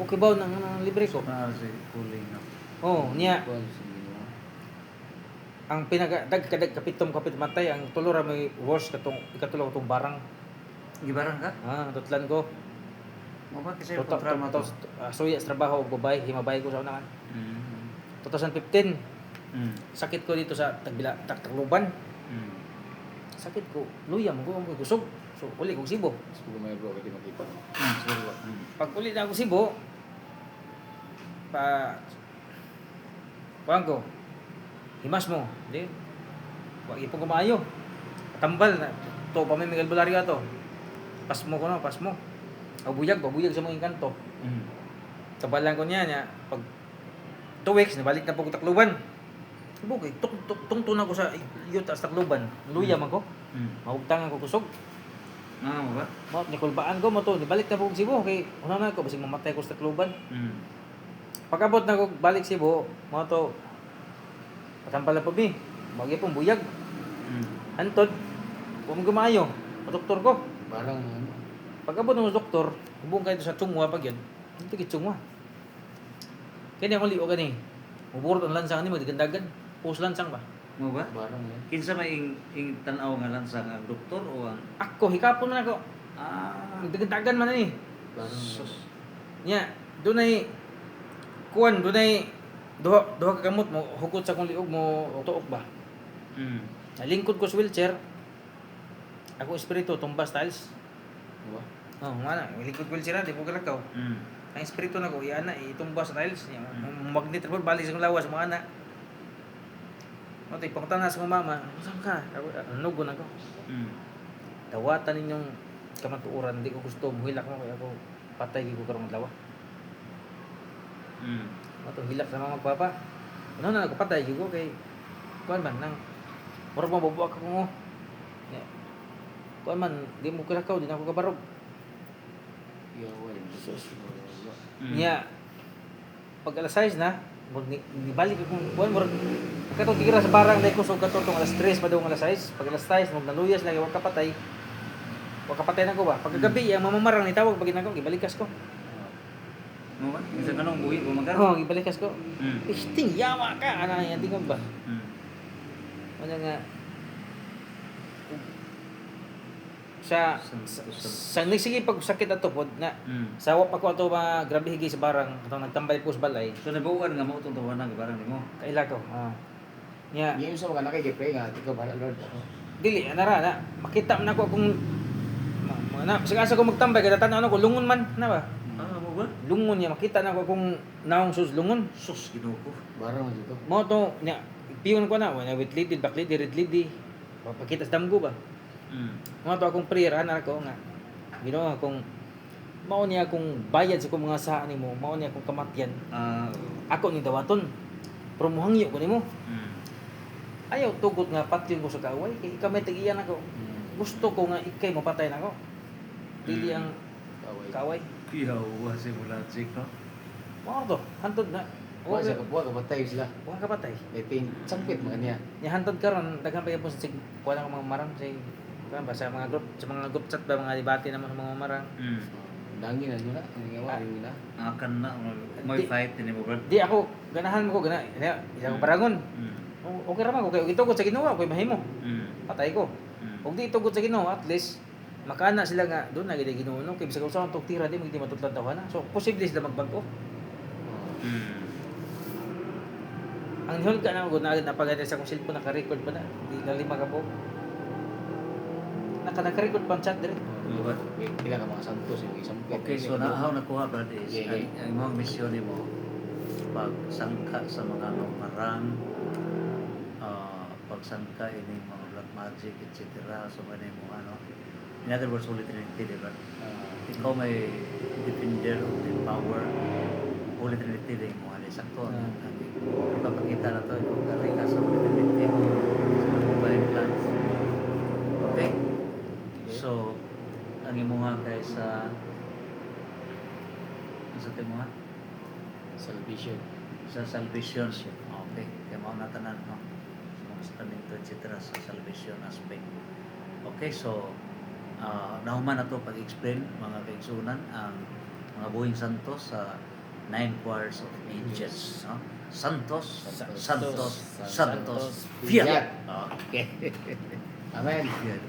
S3: okay ba nang libre ko
S1: Na si cooling na.
S3: oh niya
S2: Kuan si Ginoo.
S3: ang pinaka kapitom kapit matay ang tulo ra may worse katong ikatulo katong barang
S1: Gibarang ka?
S3: tutlan ko
S1: Mo ba kasi yung kontrama to?
S3: suya sa trabaho og babay himabay ko sa unahan 2015 sakit ko dito sa tagluban sakit ko luyam ko ang kusog So, uli kong Cebu.
S2: Siguro may bro, hindi makita.
S1: Siguro.
S3: Pag uli na ako Cebu, kuhaan ko, himas mo, di? Huwag ipong kumayo. Tambal na, to, pa may Miguel Bulario to. Pas mo ko na, pas mo. Pabuyag sa mga inkanto. Tabalan ko niya, pag 2 weeks, nabalik na po ko Tacloban. Bukay, tungtun ako sa yuta sa Tacloban. Luya man ko. Maugtangan ko kusog.
S1: Mo ba?
S3: Nikulbaan ko mo to, nibalik na po ko Cebu. Kay, una na ko, basig mamatay ko sa Tacloban. Pagkabot na ko balik Cebu, mo to, patampal na po mi. Bagay pong buyag. Antod, kung gumayo, doktor ko.
S2: Parang
S3: Pagkabot ng doktor, hubong kayo sa Chungwa pag yun, hindi kit Chungwa. Kaya akong liwa gani, muburot ang lansang ni mo, digandagan. Pus lansang ba?
S1: Mo ba?
S2: Parang
S1: Kinsa may ing tan-aw nga lansang ang doktor o ang
S3: Ako, hikapon na ako. Digandagan man na ni.
S2: Parang
S1: sus.
S3: Nya, doon ay, kuwan, doon ay, duha ka kamot mo, hugot sa kong liog mo, tuok ba? Nalingkod ko sa wheelchair, ako espiritu, tumbas tiles.
S2: diba?
S3: Oh, mana, lingkod ko wheelchair na, di po kalakaw. Ang espiritu na ko, iyan na, itumba sa tiles. Magnet report, balik sa lawas, mga anak. O, tayo, pangutang na sa mga mama, saan ka? Nugo na ko. Dawatan ninyong kamatuuran, hindi ko gusto, muhilak mo, kaya ako patay, hindi ko karong lawa. Ito, hilak sa mga magpapa. Ano na, ako patay, hindi ko kay, kuhan man, nang, murag mabubuak ako mo. Kuhan man, di mo kilakaw, di na ako kabarog.
S2: Yawa yun.
S3: Nya, pag alas 6 na, nibalik akong buwan, murag, katong kikira sa barang, dahil ko so katong alas 3 pa daw ang alas 6. Pag alas 6, mag naluyas lang, wag kapatay na ko ba? Pagkagabi, ang mamamarang nitawag, pag ginagawa, gibalikas ko.
S1: Mo ba? Kinsa kanong buhi o magkano?
S3: Oo, gibalikas ko. Ting, yawa ka! Ano yan, tingog ba? Ano nga, sa nagsige pag sakit ato pod na sawap ako ato ba grabe higi sa barang atong nagtambay po sa balay
S1: So nabuwan nga mo itong tawanan ng barang nimo.
S3: kaila ko nya
S2: Ngayon sa mga nakikipray nga, ikaw ba Lord?
S3: dili anara na makita man ako kung na sigasa ko magtambay kada tan-aw ko lungon man na ba
S1: Mo ba?
S3: lungon niya makita na ko kung naong sus lungon
S1: Sus Ginoo ko.
S2: Barang mo dito.
S3: mo to nya piyon ko na wala with lady back lady red lady papakita sa damgo ba mga to akong prayer ana ko nga Ginoo kung mao niya akong bayad sa kong mga saan nimo mao niya akong kamatyan ako ni dawaton pero muhangyo ko nimo ayaw tugot nga patyon ko sa kaway kay ikaw may tagiyan ako gusto ko nga ikay mapatay nako dili ang kaway
S1: Yawa si Mulatsik no.
S3: mao to hantod na
S2: Wala sa kapwa, kapatay sila.
S3: wa ka patay
S2: Iting sampit mga niya.
S3: nya hantod karon daghan pa gyud po sa kuha ng mga marang sa ba sa mga group chat ba mga debate naman sa mga marang
S2: Dangin na nyo na. Ang ngawa, rin nila.
S1: Akan na may fight din mo bro.
S3: di ako ganahan mo ko gana isa ko barangon okay ra man ko kay gitugot sa Ginoo ko mahimo patay ko ug di tugot sa Ginoo at least makana sila nga doon na gid Ginoo no kay bisag usa tong tira di magdi matutlan tawana so posible sila magbag-o ang nihol ka na gud na napaganda sa kong cellphone naka-record pa na di na 5 ka po naka-record pa ang chat dire
S1: Mo ba?
S2: Pila ka mga santos yung isampit.
S1: Okay, so naahaw nakuha brad is
S2: Yeah.
S1: ang imong misyon nimo pagsangka sa mga marang pagsangka ini mga black magic etc. So ano mo ano in other words Holy Trinity diba? Ikaw may defender of the power Holy Trinity din mo ano sakto ipapakita na to ikaw galing ka sa Holy Trinity sa mobile plans okay so ang imuha kay sa timuha
S2: Salvation.
S1: sa salvation okay kay mao na tanan no sa sakramento etc. sa salvation aspect okay so nahuman na to pag-explain mga kaigsunan ang mga buhing santos sa 9 choirs of angels no santos
S3: Santos,
S1: santos fiat okay
S2: Amen.
S1: Fiat.